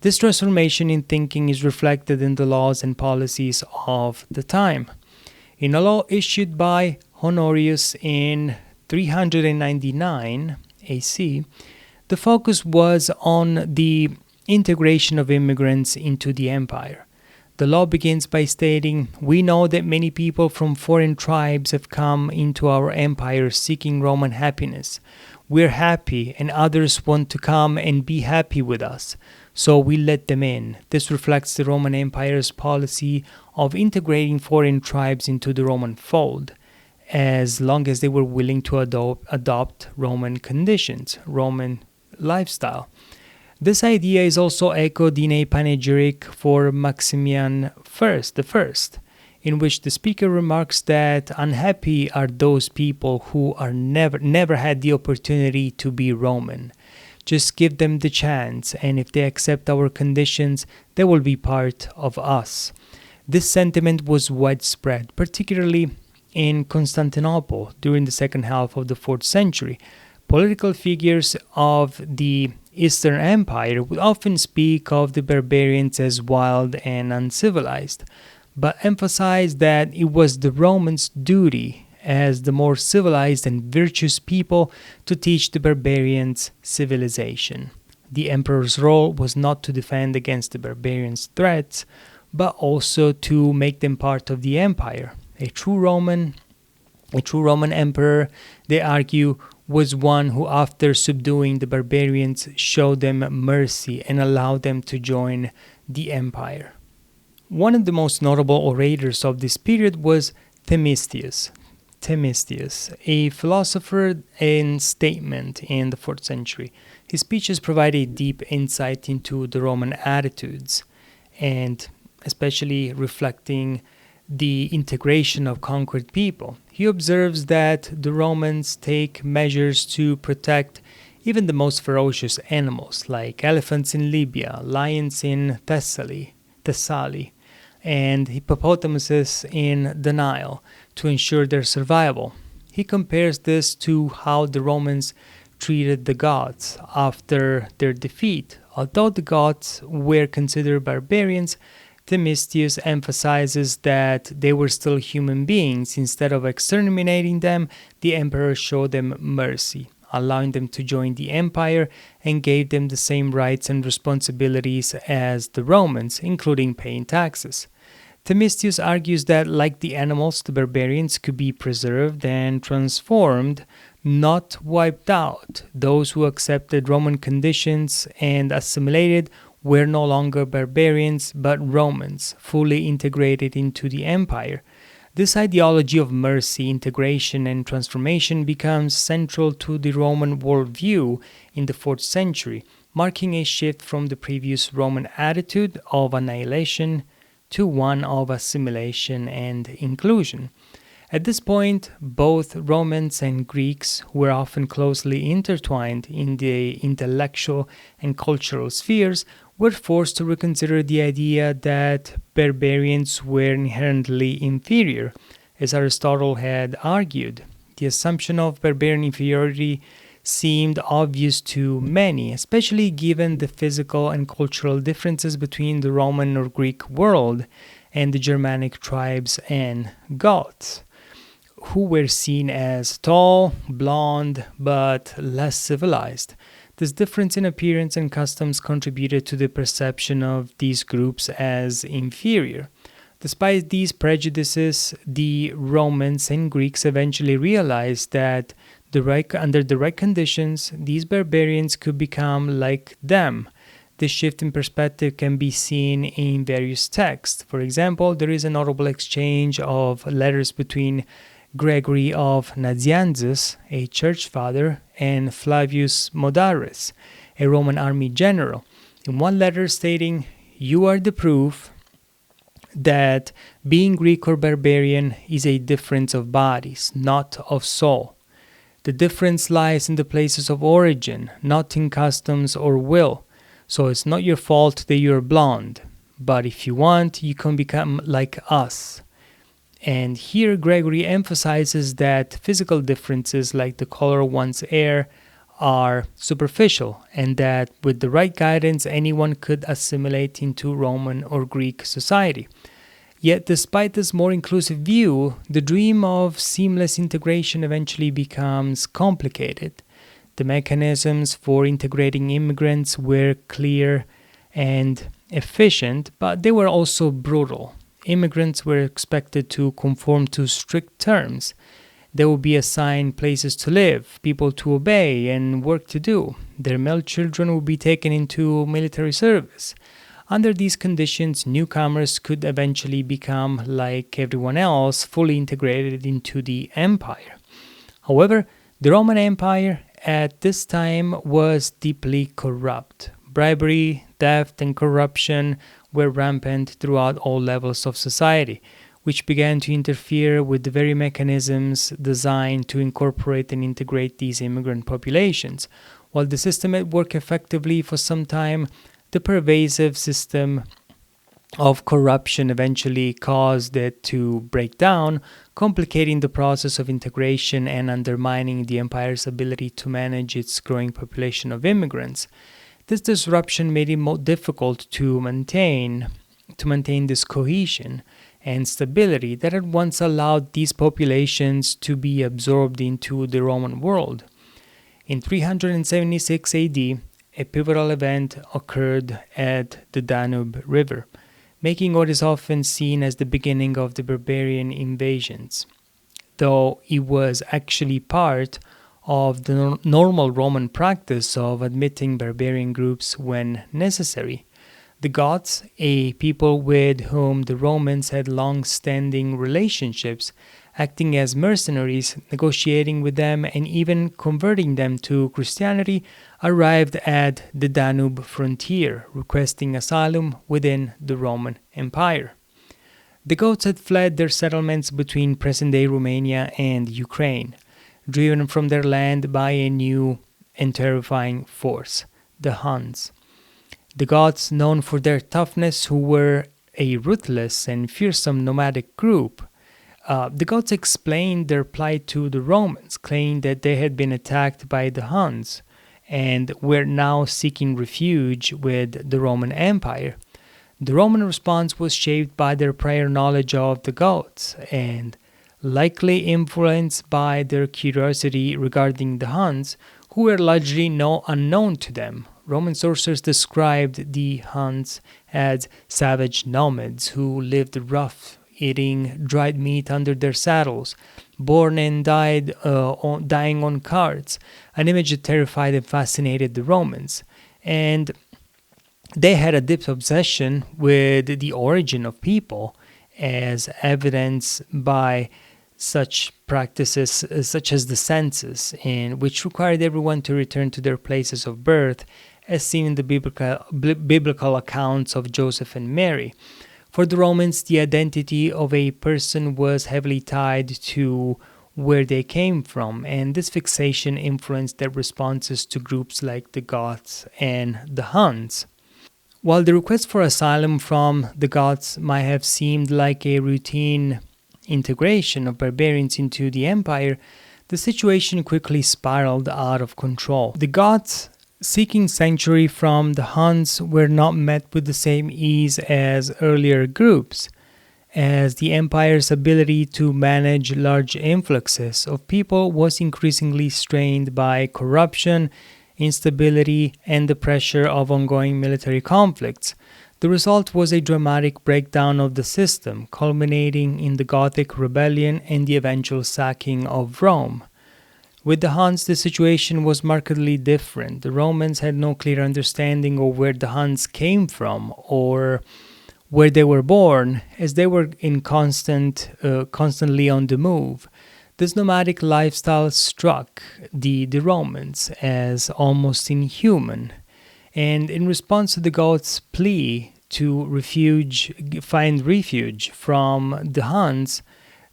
This transformation in thinking is reflected in the laws and policies of the time. In a law issued by Honorius in 399 AC, the focus was on the integration of immigrants into the empire. The law begins by stating, "We know that many people from foreign tribes have come into our empire seeking Roman happiness. We're happy, and others want to come and be happy with us, so we let them in." This reflects the Roman Empire's policy of integrating foreign tribes into the Roman fold, as long as they were willing to adopt Roman conditions, Roman lifestyle. This idea is also echoed in a panegyric for Maximian I, in which the speaker remarks that unhappy are those people who are never had the opportunity to be Roman. Just give them the chance, and if they accept our conditions, they will be part of us. This sentiment was widespread, particularly in Constantinople during the second half of the 4th century. Political figures of the Eastern Empire would often speak of the barbarians as wild and uncivilized, but emphasized that it was the Romans' duty as the more civilized and virtuous people to teach the barbarians civilization. The emperor's role was not to defend against the barbarians' threats, but also to make them part of the empire. A true Roman emperor, they argue, was one who, after subduing the barbarians, showed them mercy and allowed them to join the empire. One of the most notable orators of this period was Themistius, a philosopher and statesman in the 4th century. His speeches provide a deep insight into the Roman attitudes, and especially reflecting the integration of conquered people. He observes that the Romans take measures to protect even the most ferocious animals, like elephants in Libya, lions in Thessaly, and hippopotamuses in the Nile to ensure their survival. He compares this to how the Romans treated the Goths after their defeat. Although the Goths were considered barbarians, Themistius emphasizes that they were still human beings. Instead of exterminating them, the emperor showed them mercy, allowing them to join the empire and gave them the same rights and responsibilities as the Romans, including paying taxes. Themistius argues that, like the animals, the barbarians could be preserved and transformed, not wiped out. Those who accepted Roman conditions and assimilated were no longer barbarians but Romans, fully integrated into the empire. This ideology of mercy, integration, and transformation becomes central to the Roman worldview in the 4th century, marking a shift from the previous Roman attitude of annihilation to one of assimilation and inclusion. At this point, both Romans and Greeks were often closely intertwined in the intellectual and cultural spheres, were forced to reconsider the idea that barbarians were inherently inferior. As Aristotle had argued, the assumption of barbarian inferiority seemed obvious to many, especially given the physical and cultural differences between the Roman or Greek world and the Germanic tribes and Goths, who were seen as tall, blonde, but less civilized. This difference in appearance and customs contributed to the perception of these groups as inferior. Despite these prejudices, the Romans and Greeks eventually realized that under the right conditions, these barbarians could become like them. This shift in perspective can be seen in various texts. For example, there is a notable exchange of letters between Gregory of Nazianzus, a church father, and Flavius Modares, a Roman army general, in one letter stating, "You are the proof that being Greek or barbarian is a difference of bodies, not of soul. The difference lies in the places of origin, not in customs or will. So it's not your fault that you're blonde, but if you want, you can become like us." And here Gregory emphasizes that physical differences like the color of one's hair are superficial, and that with the right guidance anyone could assimilate into Roman or Greek society. Yet despite this more inclusive view, the dream of seamless integration eventually becomes complicated. The mechanisms for integrating immigrants were clear and efficient, but they were also brutal. Immigrants were expected to conform to strict terms. They would be assigned places to live, people to obey, and work to do. Their male children would be taken into military service. Under these conditions, newcomers could eventually become like everyone else, fully integrated into the empire. However, the Roman Empire at this time was deeply corrupt. Bribery, theft, and corruption were rampant throughout all levels of society, which began to interfere with the very mechanisms designed to incorporate and integrate these immigrant populations. While the system had worked effectively for some time, the pervasive system of corruption eventually caused it to break down, complicating the process of integration and undermining the empire's ability to manage its growing population of immigrants. This disruption made it more difficult to maintain this cohesion and stability that had once allowed these populations to be absorbed into the Roman world. In 376 AD, a pivotal event occurred at the Danube River, making what is often seen as the beginning of the barbarian invasions, though it was actually part of the normal Roman practice of admitting barbarian groups when necessary. The Goths, a people with whom the Romans had long-standing relationships, acting as mercenaries, negotiating with them, and even converting them to Christianity, arrived at the Danube frontier, requesting asylum within the Roman Empire. The Goths had fled their settlements between present-day Romania and Ukraine, driven from their land by a new and terrifying force, the Huns. The Goths, known for their toughness, who were a ruthless and fearsome nomadic group. The Goths explained their plight to the Romans, claiming that they had been attacked by the Huns and were now seeking refuge with the Roman Empire. The Roman response was shaped by their prior knowledge of the Goths and likely influenced by their curiosity regarding the Huns, who were largely unknown to them. Roman sources described the Huns as savage nomads who lived rough, eating dried meat under their saddles, born and dying on carts, an image that terrified and fascinated the Romans. And they had a deep obsession with the origin of people, as evidenced by such practices such as the census, and which required everyone to return to their places of birth, as seen in the biblical accounts of Joseph and Mary. For the Romans, the identity of a person was heavily tied to where they came from, and this fixation influenced their responses to groups like the Goths and the Huns. While the request for asylum from the Goths might have seemed like a routine integration of barbarians into the empire, the situation quickly spiraled out of control. The Goths, seeking sanctuary from the Huns, were not met with the same ease as earlier groups, as the empire's ability to manage large influxes of people was increasingly strained by corruption, instability, and the pressure of ongoing military conflicts. The result was a dramatic breakdown of the system, culminating in the Gothic rebellion and the eventual sacking of Rome. With the Huns, the situation was markedly different. The Romans had no clear understanding of where the Huns came from or where they were born, as they were constantly on the move. This nomadic lifestyle struck the Romans as almost inhuman, and in response to the Goths' plea to find refuge from the Huns,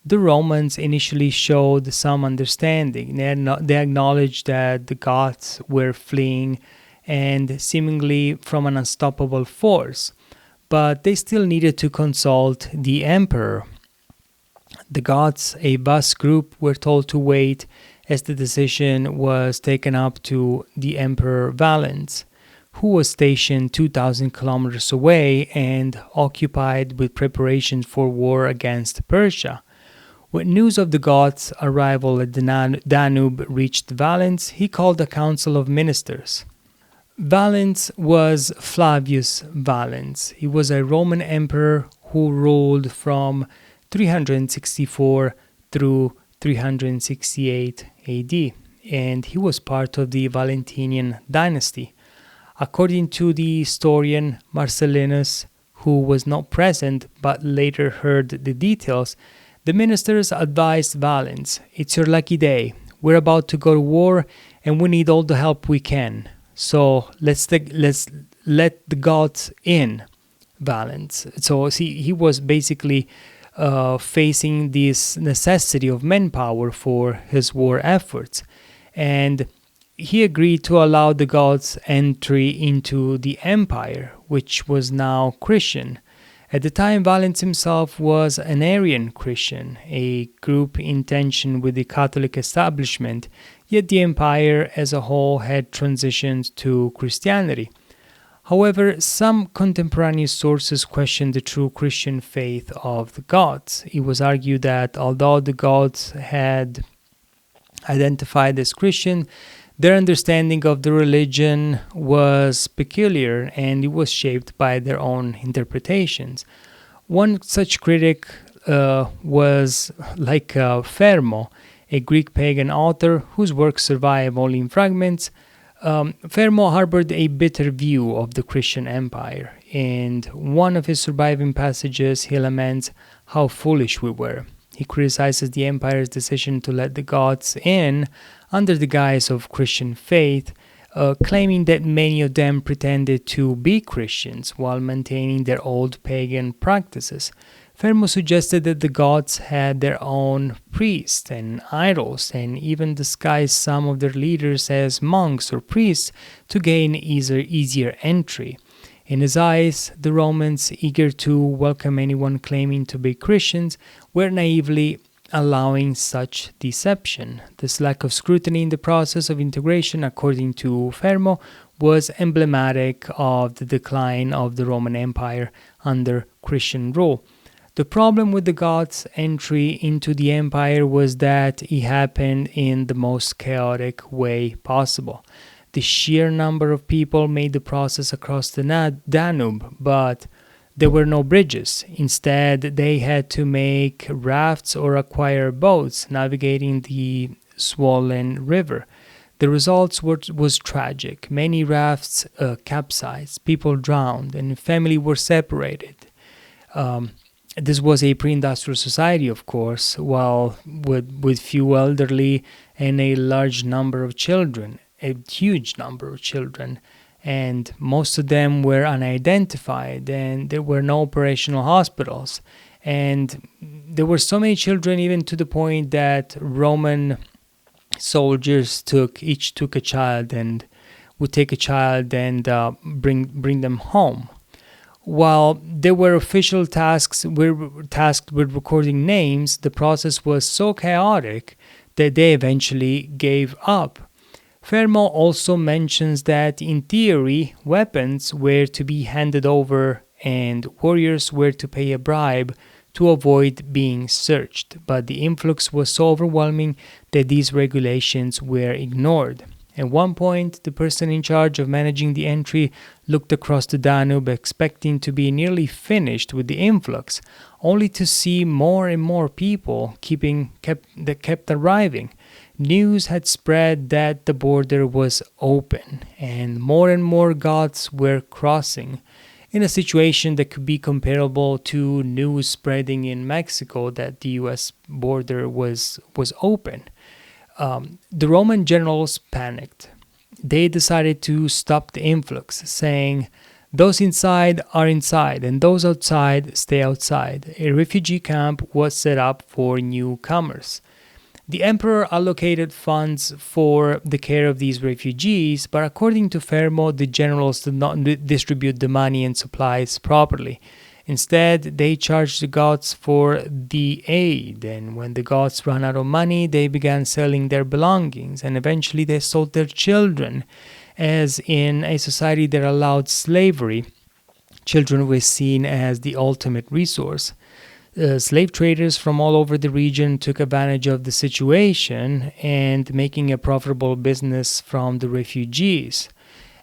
the Romans initially showed some understanding. They acknowledged that the Goths were fleeing and seemingly from an unstoppable force, but they still needed to consult the emperor. The Goths, a vast group, were told to wait as the decision was taken up to the Emperor Valens, who was stationed 2,000 kilometers away and occupied with preparations for war against Persia. When news of the Goths' arrival at the Danube reached Valens, he called a council of ministers. Valens was Flavius Valens. He was a Roman emperor who ruled from 364 through 368 AD, and he was part of the Valentinian dynasty. According to the historian Marcellinus, who was not present but later heard the details, the ministers advised Valens, "It's your lucky day. We're about to go to war and we need all the help we can. So let's let the Goths in, Valens." So see, he was basically facing this necessity of manpower for his war efforts, and he agreed to allow the Goths entry into the empire, which was now Christian. At the time, Valens himself was an Arian Christian, a group in tension with the Catholic establishment, yet the empire as a whole had transitioned to Christianity. However, some contemporaneous sources question the true Christian faith of the Goths. It was argued that although the Goths had identified as Christian, their understanding of the religion was peculiar and it was shaped by their own interpretations. One such critic was Fermo, a Greek pagan author whose works survive only in fragments. Fermo harbored a bitter view of the Christian empire. In one of his surviving passages, he laments how foolish we were. He criticizes the empire's decision to let the Goths in under the guise of Christian faith, claiming that many of them pretended to be Christians while maintaining their old pagan practices. Fermo suggested that the Goths had their own priests and idols, and even disguised some of their leaders as monks or priests to gain easier entry. In his eyes, the Romans, eager to welcome anyone claiming to be Christians, were naively allowing such deception. This lack of scrutiny in the process of integration, according to Fermo, was emblematic of the decline of the Roman Empire under Christian rule. The problem with the Goths' entry into the empire was that it happened in the most chaotic way possible. The sheer number of people made the process across the Danube, but there were no bridges. Instead, they had to make rafts or acquire boats navigating the swollen river. The results was tragic. Many rafts capsized, people drowned, and families were separated. This was a pre-industrial society, of course, while with few elderly and a large number of children, a huge number of children, and most of them were unidentified, and there were no operational hospitals. And there were so many children, even to the point that Roman soldiers each took a child and would take a child and bring them home. While there were official tasks were tasked with recording names, the process was so chaotic that they eventually gave up. Fermo also mentions that in theory, weapons were to be handed over and warriors were to pay a bribe to avoid being searched, but the influx was so overwhelming that these regulations were ignored. At one point, the person in charge of managing the entry looked across the Danube expecting to be nearly finished with the influx, only to see more and more people kept arriving. News had spread that the border was open, and more Goths were crossing, in a situation that could be comparable to news spreading in Mexico that the U.S. border was open. The Roman generals panicked. They decided to stop the influx, saying, "Those inside are inside, and those outside stay outside." A refugee camp was set up for newcomers. The emperor allocated funds for the care of these refugees, but according to Fermo, the generals did not distribute the money and supplies properly. Instead, they charged the Goths for the aid, and when the Goths ran out of money, they began selling their belongings, and eventually they sold their children. As in a society that allowed slavery, children were seen as the ultimate resource. Slave traders from all over the region took advantage of the situation and making a profitable business from the refugees.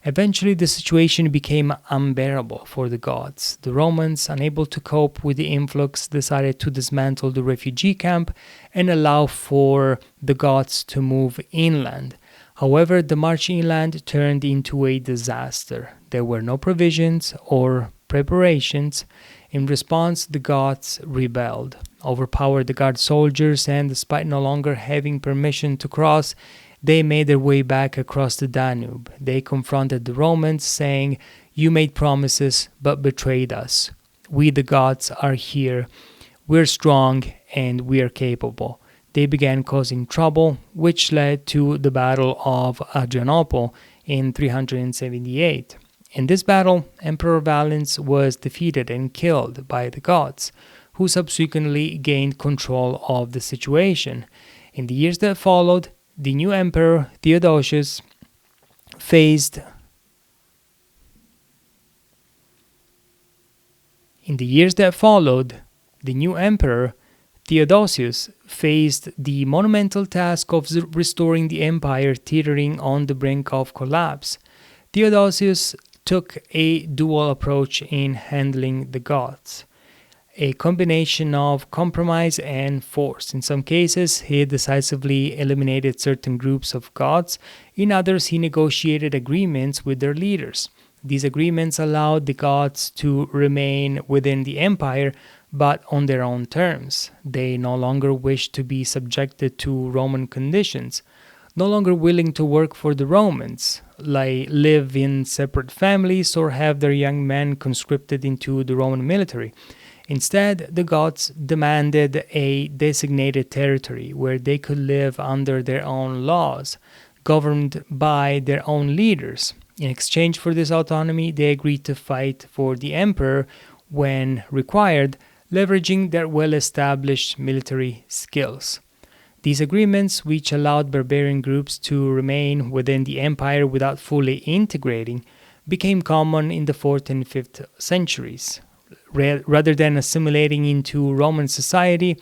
Eventually, the situation became unbearable for the Goths. The Romans, unable to cope with the influx, decided to dismantle the refugee camp and allow for the Goths to move inland. However, the march inland turned into a disaster. There were no provisions or preparations. In response, the Goths rebelled, overpowered the guard soldiers, and despite no longer having permission to cross, they made their way back across the Danube. They confronted the Romans, saying, "You made promises, but betrayed us. We, the Goths, are here. We're strong, and we are capable." They began causing trouble, which led to the Battle of Adrianople in 378. In this battle, Emperor Valens was defeated and killed by the Goths, who subsequently gained control of the situation. In the years that followed, the new emperor Theodosius faced the monumental task of restoring the empire teetering on the brink of collapse. Theodosius took a dual approach in handling the Goths, a combination of compromise and force. In some cases, he decisively eliminated certain groups of Goths. In others, he negotiated agreements with their leaders. These agreements allowed the Goths to remain within the empire, but on their own terms. They no longer wished to be subjected to Roman conditions, no longer willing to work for the Romans, like live in separate families or have their young men conscripted into the Roman military. Instead, the Goths demanded a designated territory where they could live under their own laws, governed by their own leaders. In exchange for this autonomy, they agreed to fight for the emperor when required, leveraging their well-established military skills. These agreements, which allowed barbarian groups to remain within the empire without fully integrating, became common in the 4th and 5th centuries. Rather than assimilating into Roman society,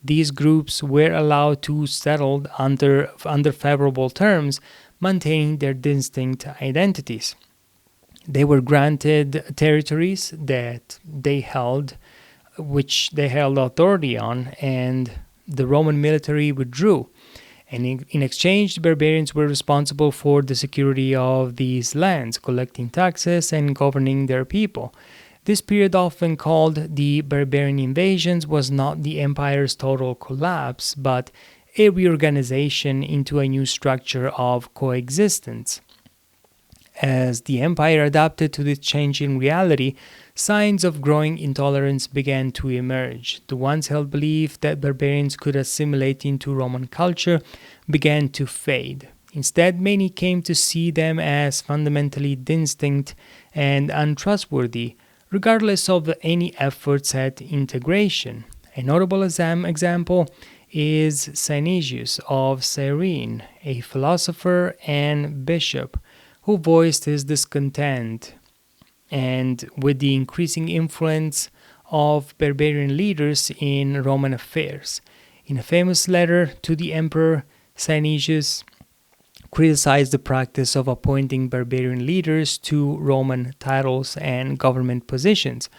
these groups were allowed to settle under favorable terms, maintaining their distinct identities. They were granted territories that which they held authority on, and the Roman military withdrew. And in exchange, the barbarians were responsible for the security of these lands, collecting taxes and governing their people. This period, often called the Barbarian invasions, was not the empire's total collapse, but a reorganization into a new structure of coexistence. As the empire adapted to this changing reality, signs of growing intolerance began to emerge. The once held belief that barbarians could assimilate into Roman culture began to fade. Instead, many came to see them as fundamentally distinct and untrustworthy, regardless of any efforts at integration. A notable example is Synesius of Cyrene, a philosopher and bishop who voiced his discontent and with the increasing influence of barbarian leaders in Roman affairs. In a famous letter to the emperor, Synesius criticized the practice of appointing barbarian leaders to Roman titles and government positions.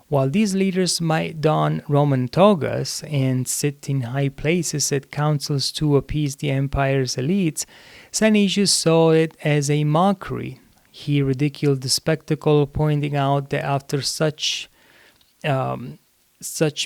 While these leaders might don Roman togas and sit in high places at councils to appease the empire's elites, Synesius saw it as a mockery. He ridiculed the spectacle, pointing out that after such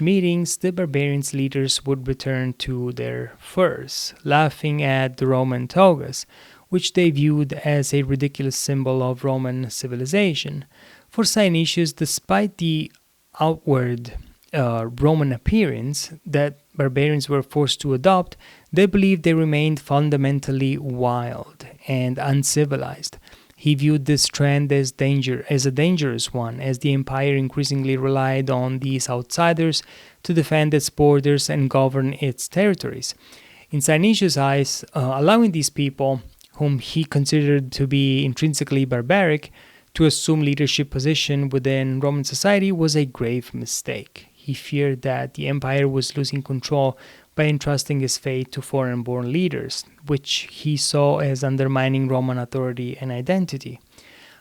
meetings, the barbarians' leaders would return to their furs, laughing at the Roman togas, which they viewed as a ridiculous symbol of Roman civilization. For Synesius, despite the outward Roman appearance that barbarians were forced to adopt, they believed they remained fundamentally wild and uncivilized. He viewed this trend as a dangerous one, as the empire increasingly relied on these outsiders to defend its borders and govern its territories. In Synesius' eyes, allowing these people, whom he considered to be intrinsically barbaric, to assume leadership position within Roman society was a grave mistake. He feared that the empire was losing control by entrusting his fate to foreign-born leaders, which he saw as undermining Roman authority and identity.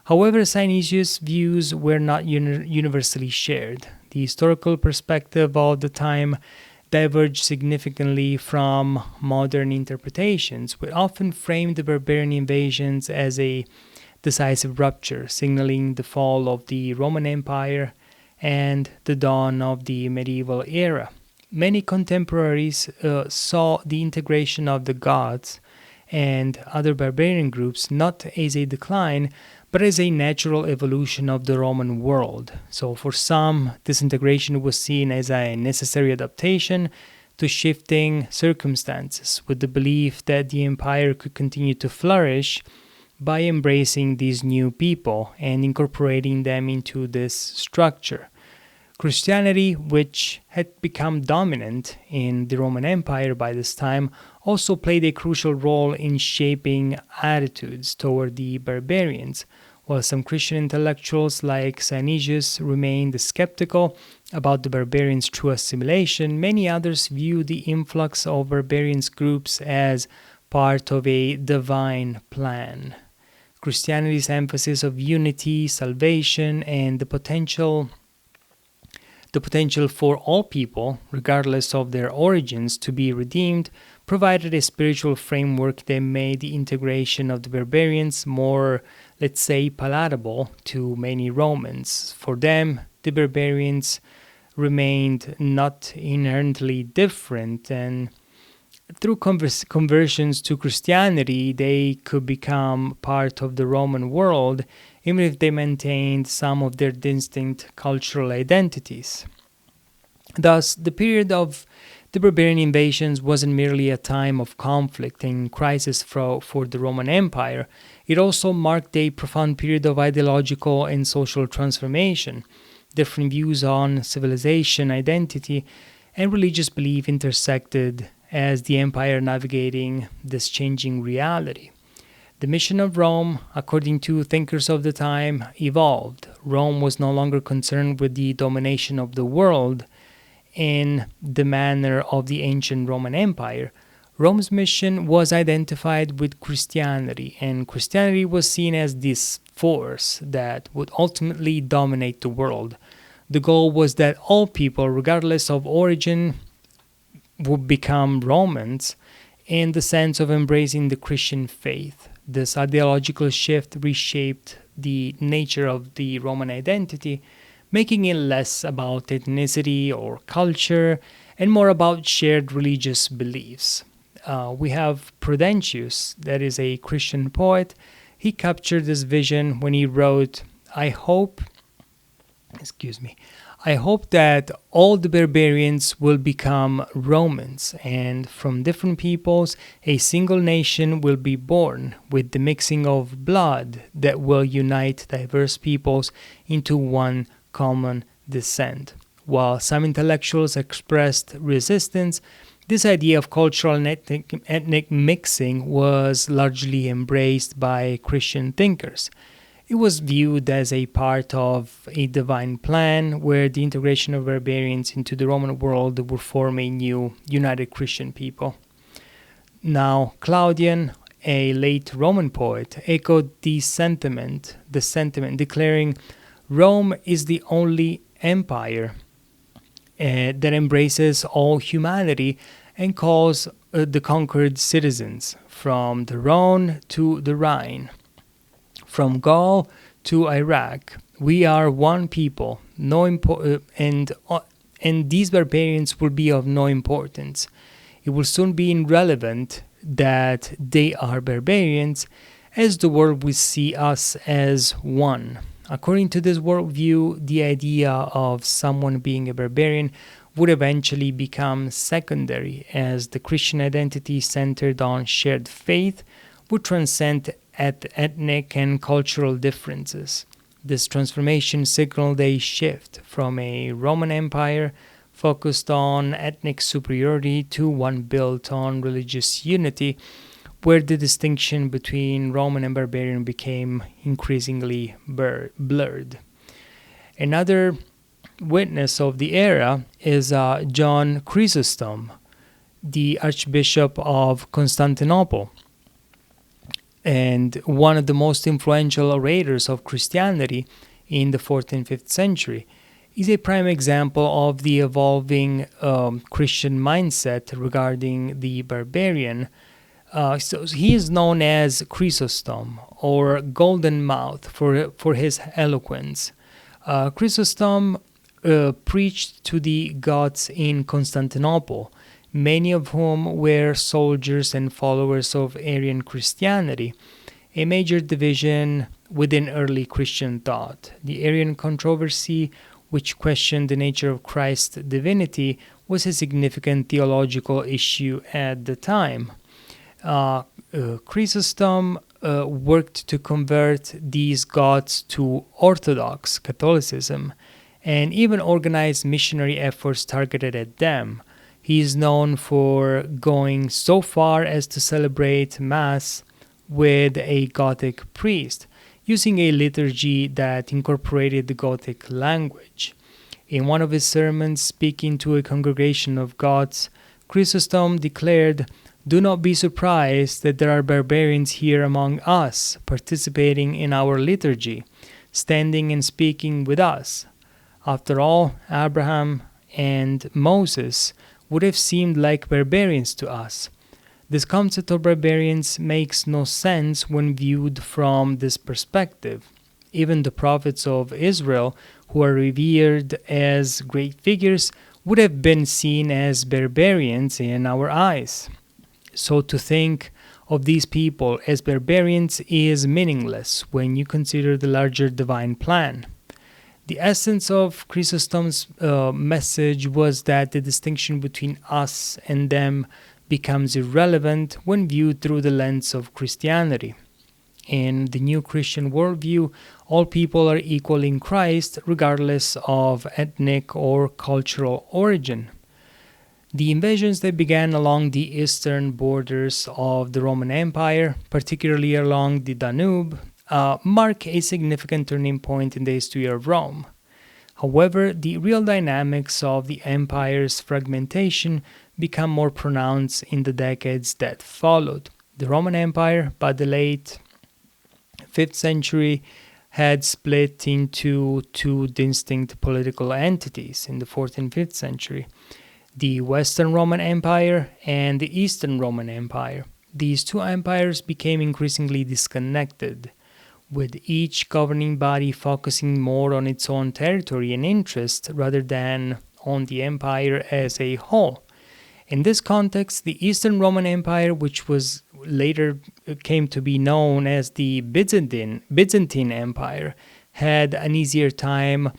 However, Synesius' views were not universally shared. The historical perspective of the time diverged significantly from modern interpretations, which often framed the barbarian invasions as a decisive rupture, signaling the fall of the Roman Empire and the dawn of the medieval era. Many contemporaries saw the integration of the Goths and other barbarian groups not as a decline, but as a natural evolution of the Roman world. So for some, this integration was seen as a necessary adaptation to shifting circumstances, with the belief that the empire could continue to flourish by embracing these new people and incorporating them into this structure. Christianity, which had become dominant in the Roman Empire by this time, also played a crucial role in shaping attitudes toward the barbarians. While some Christian intellectuals like Synesius remained skeptical about the barbarians' true assimilation, many others viewed the influx of barbarians groups as part of a divine plan. Christianity's emphasis of unity, salvation, and the potential for all people, regardless of their origins, to be redeemed, provided a spiritual framework that made the integration of the barbarians more, let's say, palatable to many Romans. For them, the barbarians remained not inherently different, and through conversions to Christianity, they could become part of the Roman world, even if they maintained some of their distinct cultural identities. Thus, the period of The barbarian invasions wasn't merely a time of conflict and crisis for the Roman Empire, it also marked a profound period of ideological and social transformation. Different views on civilization, identity, and religious belief intersected as the empire navigating this changing reality. The mission of Rome, according to thinkers of the time, evolved. Rome was no longer concerned with the domination of the world in the manner of the ancient Roman Empire. Rome's mission was identified with Christianity, and Christianity was seen as this force that would ultimately dominate the world. The goal was that all people, regardless of origin, would become Romans in the sense of embracing the Christian faith. This ideological shift reshaped the nature of the Roman identity, making it less about ethnicity or culture and more about shared religious beliefs. We have Prudentius, that is a Christian poet. He captured this vision when he wrote, I hope that all the barbarians will become Romans, and from different peoples a single nation will be born, with the mixing of blood that will unite diverse peoples into one common descent. While some intellectuals expressed resistance, this idea of cultural and ethnic mixing was largely embraced by Christian thinkers. It was viewed as a part of a divine plan where the integration of barbarians into the Roman world would form a new united Christian people. Now, Claudian, a late Roman poet, echoed the sentiment, declaring, Rome is the only empire that embraces all humanity and calls the conquered citizens from the Rhone to the Rhine, from Gaul to Iraq. We are one people, and these barbarians will be of no importance. It will soon be irrelevant that they are barbarians, as the world will see us as one. According to this worldview, the idea of someone being a barbarian would eventually become secondary, as the Christian identity centered on shared faith would transcend ethnic and cultural differences. This transformation signaled a shift from a Roman Empire focused on ethnic superiority to one built on religious unity, where the distinction between Roman and barbarian became increasingly blurred. Another witness of the era is John Chrysostom, the Archbishop of Constantinople, and one of the most influential orators of Christianity in the 4th and 5th century. Is a prime example of the evolving Christian mindset regarding the barbarian. So he is known as Chrysostom, or Golden Mouth, for his eloquence. Chrysostom preached to the Goths in Constantinople, many of whom were soldiers and followers of Arian Christianity, a major division within early Christian thought. The Arian controversy, which questioned the nature of Christ's divinity, was a significant theological issue at the time. Chrysostom worked to convert these Goths to Orthodox Catholicism and even organized missionary efforts targeted at them. He is known for going so far as to celebrate Mass with a Gothic priest, using a liturgy that incorporated the Gothic language. In one of his sermons, speaking to a congregation of Goths, Chrysostom declared, "Do not be surprised that there are barbarians here among us, participating in our liturgy, standing and speaking with us. After all, Abraham and Moses would have seemed like barbarians to us. This concept of barbarians makes no sense when viewed from this perspective. Even the prophets of Israel, who are revered as great figures, would have been seen as barbarians in our eyes. So to think of these people as barbarians is meaningless when you consider the larger divine plan." The essence of Chrysostom's message was that the distinction between us and them becomes irrelevant when viewed through the lens of Christianity. In the new Christian worldview, all people are equal in Christ, regardless of ethnic or cultural origin. The invasions that began along the eastern borders of the Roman Empire, particularly along the Danube, mark a significant turning point in the history of Rome. However, the real dynamics of the empire's fragmentation become more pronounced in the decades that followed. The Roman Empire, by the late 5th century, had split into two distinct political entities in the 4th and 5th century: the Western Roman Empire and the Eastern Roman Empire. These two empires became increasingly disconnected, with each governing body focusing more on its own territory and interest rather than on the empire as a whole. In this context, the Eastern Roman Empire, which was later came to be known as the Byzantine Empire, had an easier time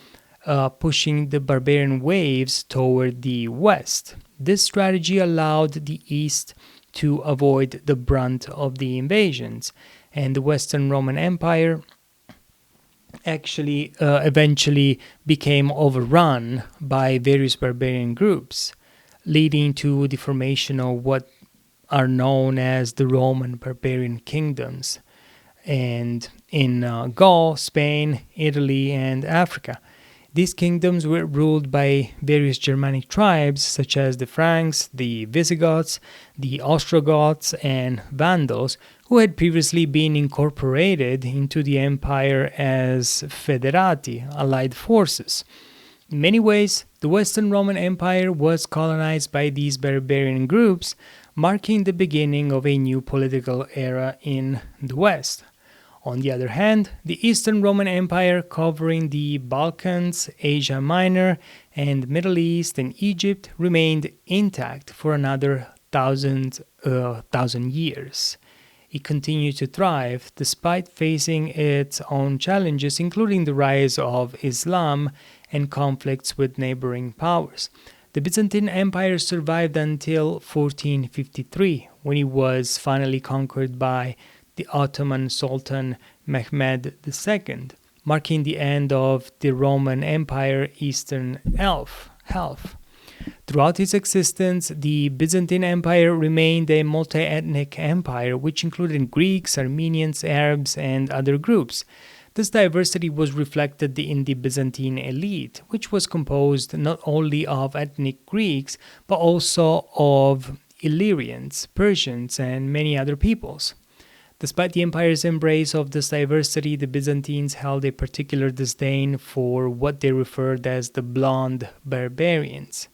pushing the barbarian waves toward the west. This strategy allowed the East to avoid the brunt of the invasions, and the Western Roman Empire actually eventually became overrun by various barbarian groups, leading to the formation of what are known as the Roman barbarian kingdoms, and in Gaul, Spain, Italy, and Africa. These kingdoms were ruled by various Germanic tribes such as the Franks, the Visigoths, the Ostrogoths, and Vandals, who had previously been incorporated into the empire as federati, allied forces. In many ways, the Western Roman Empire was colonized by these barbarian groups, marking the beginning of a new political era in the West. On the other hand, the Eastern Roman Empire, covering the Balkans, Asia Minor, and Middle East and Egypt, remained intact for another thousand years. It continued to thrive despite facing its own challenges, including the rise of Islam and conflicts with neighboring powers. The Byzantine Empire survived until 1453, when it was finally conquered by the Ottoman Sultan Mehmed II, marking the end of the Roman Empire Eastern half. Throughout its existence, the Byzantine Empire remained a multi-ethnic empire which included Greeks, Armenians, Arabs, and other groups. This diversity was reflected in the Byzantine elite, which was composed not only of ethnic Greeks, but also of Illyrians, Persians, and many other peoples. Despite the empire's embrace of this diversity, the Byzantines held a particular disdain for what they referred as the blonde barbarians,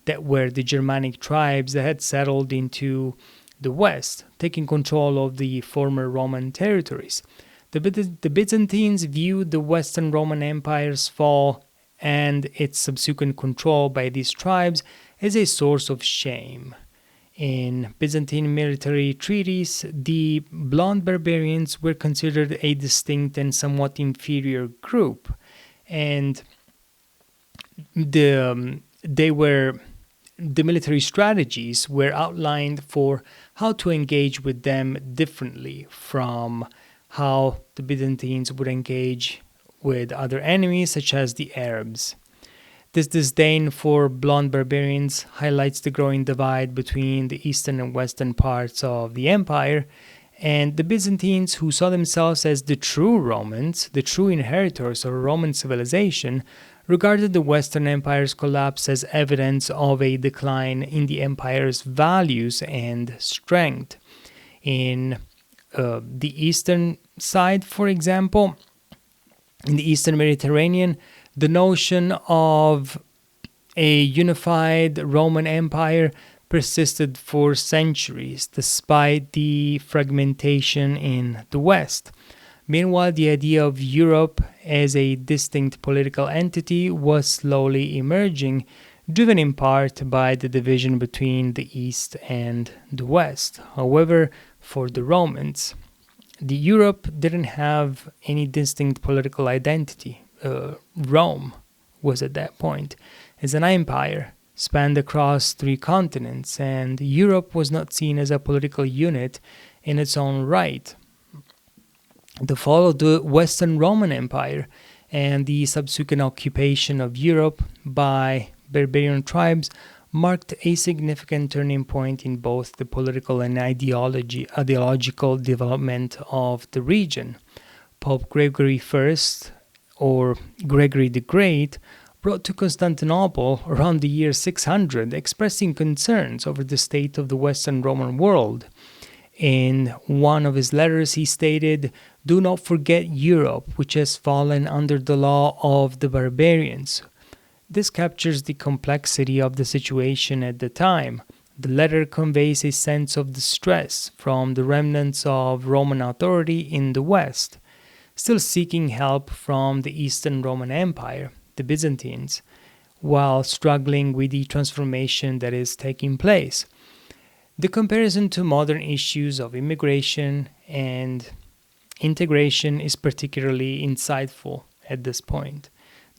that were the Germanic tribes that had settled into the west, taking control of the former Roman territories. The Byzantines viewed the Western Roman Empire's fall and its subsequent control by these tribes as a source of shame. In Byzantine military treaties, the blonde barbarians were considered a distinct and somewhat inferior group, and the military strategies were outlined for how to engage with them differently from how the Byzantines would engage with other enemies such as the Arabs. This disdain for blonde barbarians highlights the growing divide between the eastern and western parts of the empire, and the Byzantines, who saw themselves as the true Romans, the true inheritors of Roman civilization, regarded the Western Empire's collapse as evidence of a decline in the empire's values and strength. In the eastern side, for example, in the Eastern Mediterranean, the notion of a unified Roman Empire persisted for centuries, despite the fragmentation in the West. Meanwhile, the idea of Europe as a distinct political entity was slowly emerging, driven in part by the division between the East and the West. However, for the Romans, Europe didn't have any distinct political identity. Rome was at that point, as an empire spanned across 3 continents, and Europe was not seen as a political unit in its own right. The fall of the Western Roman Empire and the subsequent occupation of Europe by barbarian tribes marked a significant turning point in both the political and ideological development of the region. Pope Gregory I, or Gregory the Great, wrote to Constantinople around the year 600, expressing concerns over the state of the Western Roman world. In one of his letters, he stated, "Do not forget Europe, which has fallen under the law of the barbarians." This captures the complexity of the situation at the time. The letter conveys a sense of distress from the remnants of Roman authority in the West, still seeking help from the Eastern Roman Empire, the Byzantines, while struggling with the transformation that is taking place. The comparison to modern issues of immigration and integration is particularly insightful at this point.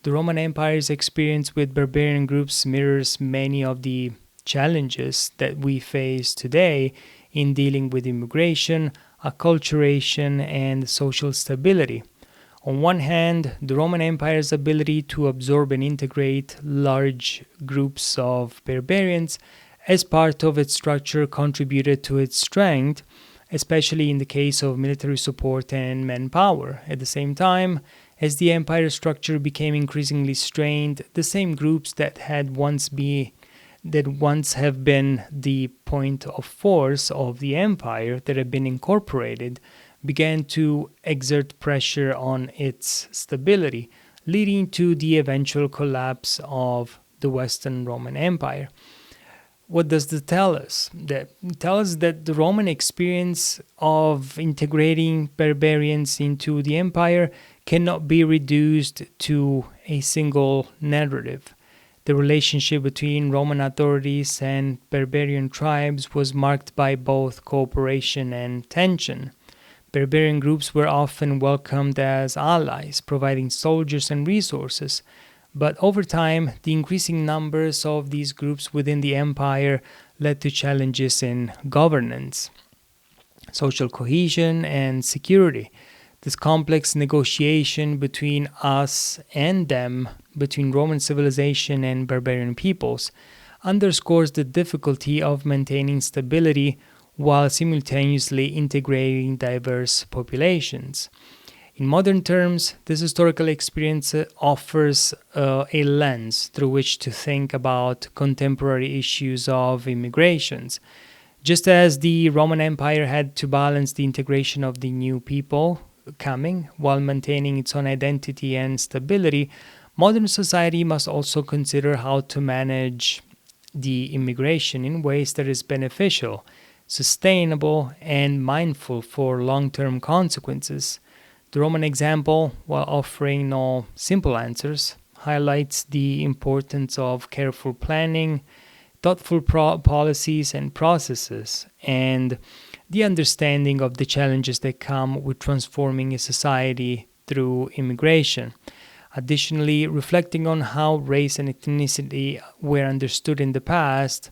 The Roman Empire's experience with barbarian groups mirrors many of the challenges that we face today in dealing with immigration, acculturation, and social stability. On one hand, the Roman Empire's ability to absorb and integrate large groups of barbarians as part of its structure contributed to its strength, especially in the case of military support and manpower. At the same time, as the empire structure became increasingly strained, the same groups that once have been the point of force of the empire that have been incorporated began to exert pressure on its stability, leading to the eventual collapse of the Western Roman Empire. What does this tell us? That tells us that the Roman experience of integrating barbarians into the empire cannot be reduced to a single narrative. The relationship between Roman authorities and barbarian tribes was marked by both cooperation and tension. Barbarian groups were often welcomed as allies, providing soldiers and resources. But over time, the increasing numbers of these groups within the empire led to challenges in governance, social cohesion, and security. This complex negotiation between us and them, between Roman civilization and barbarian peoples, underscores the difficulty of maintaining stability while simultaneously integrating diverse populations. In modern terms, this historical experience offers a lens through which to think about contemporary issues of immigrations. Just as the Roman Empire had to balance the integration of the new people coming while maintaining its own identity and stability, modern society must also consider how to manage the immigration in ways that is beneficial, sustainable, and mindful for long-term consequences. The Roman example, while offering no simple answers, highlights the importance of careful planning, thoughtful policies and processes, and the understanding of the challenges that come with transforming a society through immigration. Additionally, reflecting on how race and ethnicity were understood in the past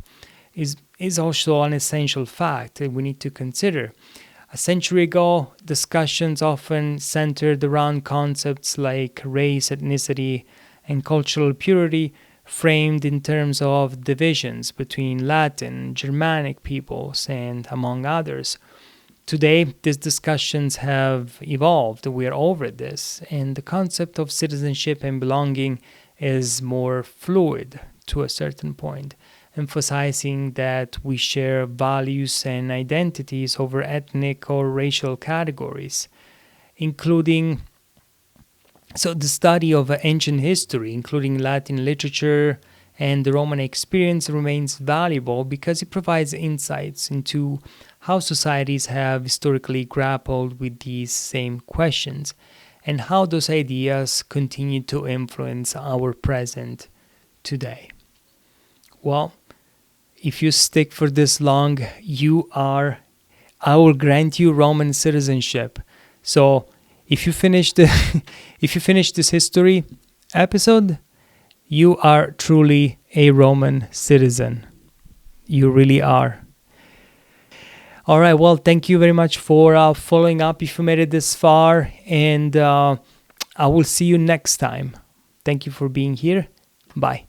is also an essential fact that we need to consider. A century ago, discussions often centered around concepts like race, ethnicity, and cultural purity, framed in terms of divisions between Latin, Germanic peoples, and among others. Today, these discussions have evolved. We are over this, and the concept of citizenship and belonging is more fluid to a certain point, emphasizing that we share values and identities over ethnic or racial categories, including the study of ancient history, including Latin literature and the Roman experience, remains valuable because it provides insights into how societies have historically grappled with these same questions and how those ideas continue to influence our present today. Well, if you stick for this long, I will grant you Roman citizenship. So if you finish the if you finish this history episode, you are truly a Roman citizen. You really are. All right, well, thank you very much for following up if you made it this far, and I will see you next time. Thank you for being here. Bye.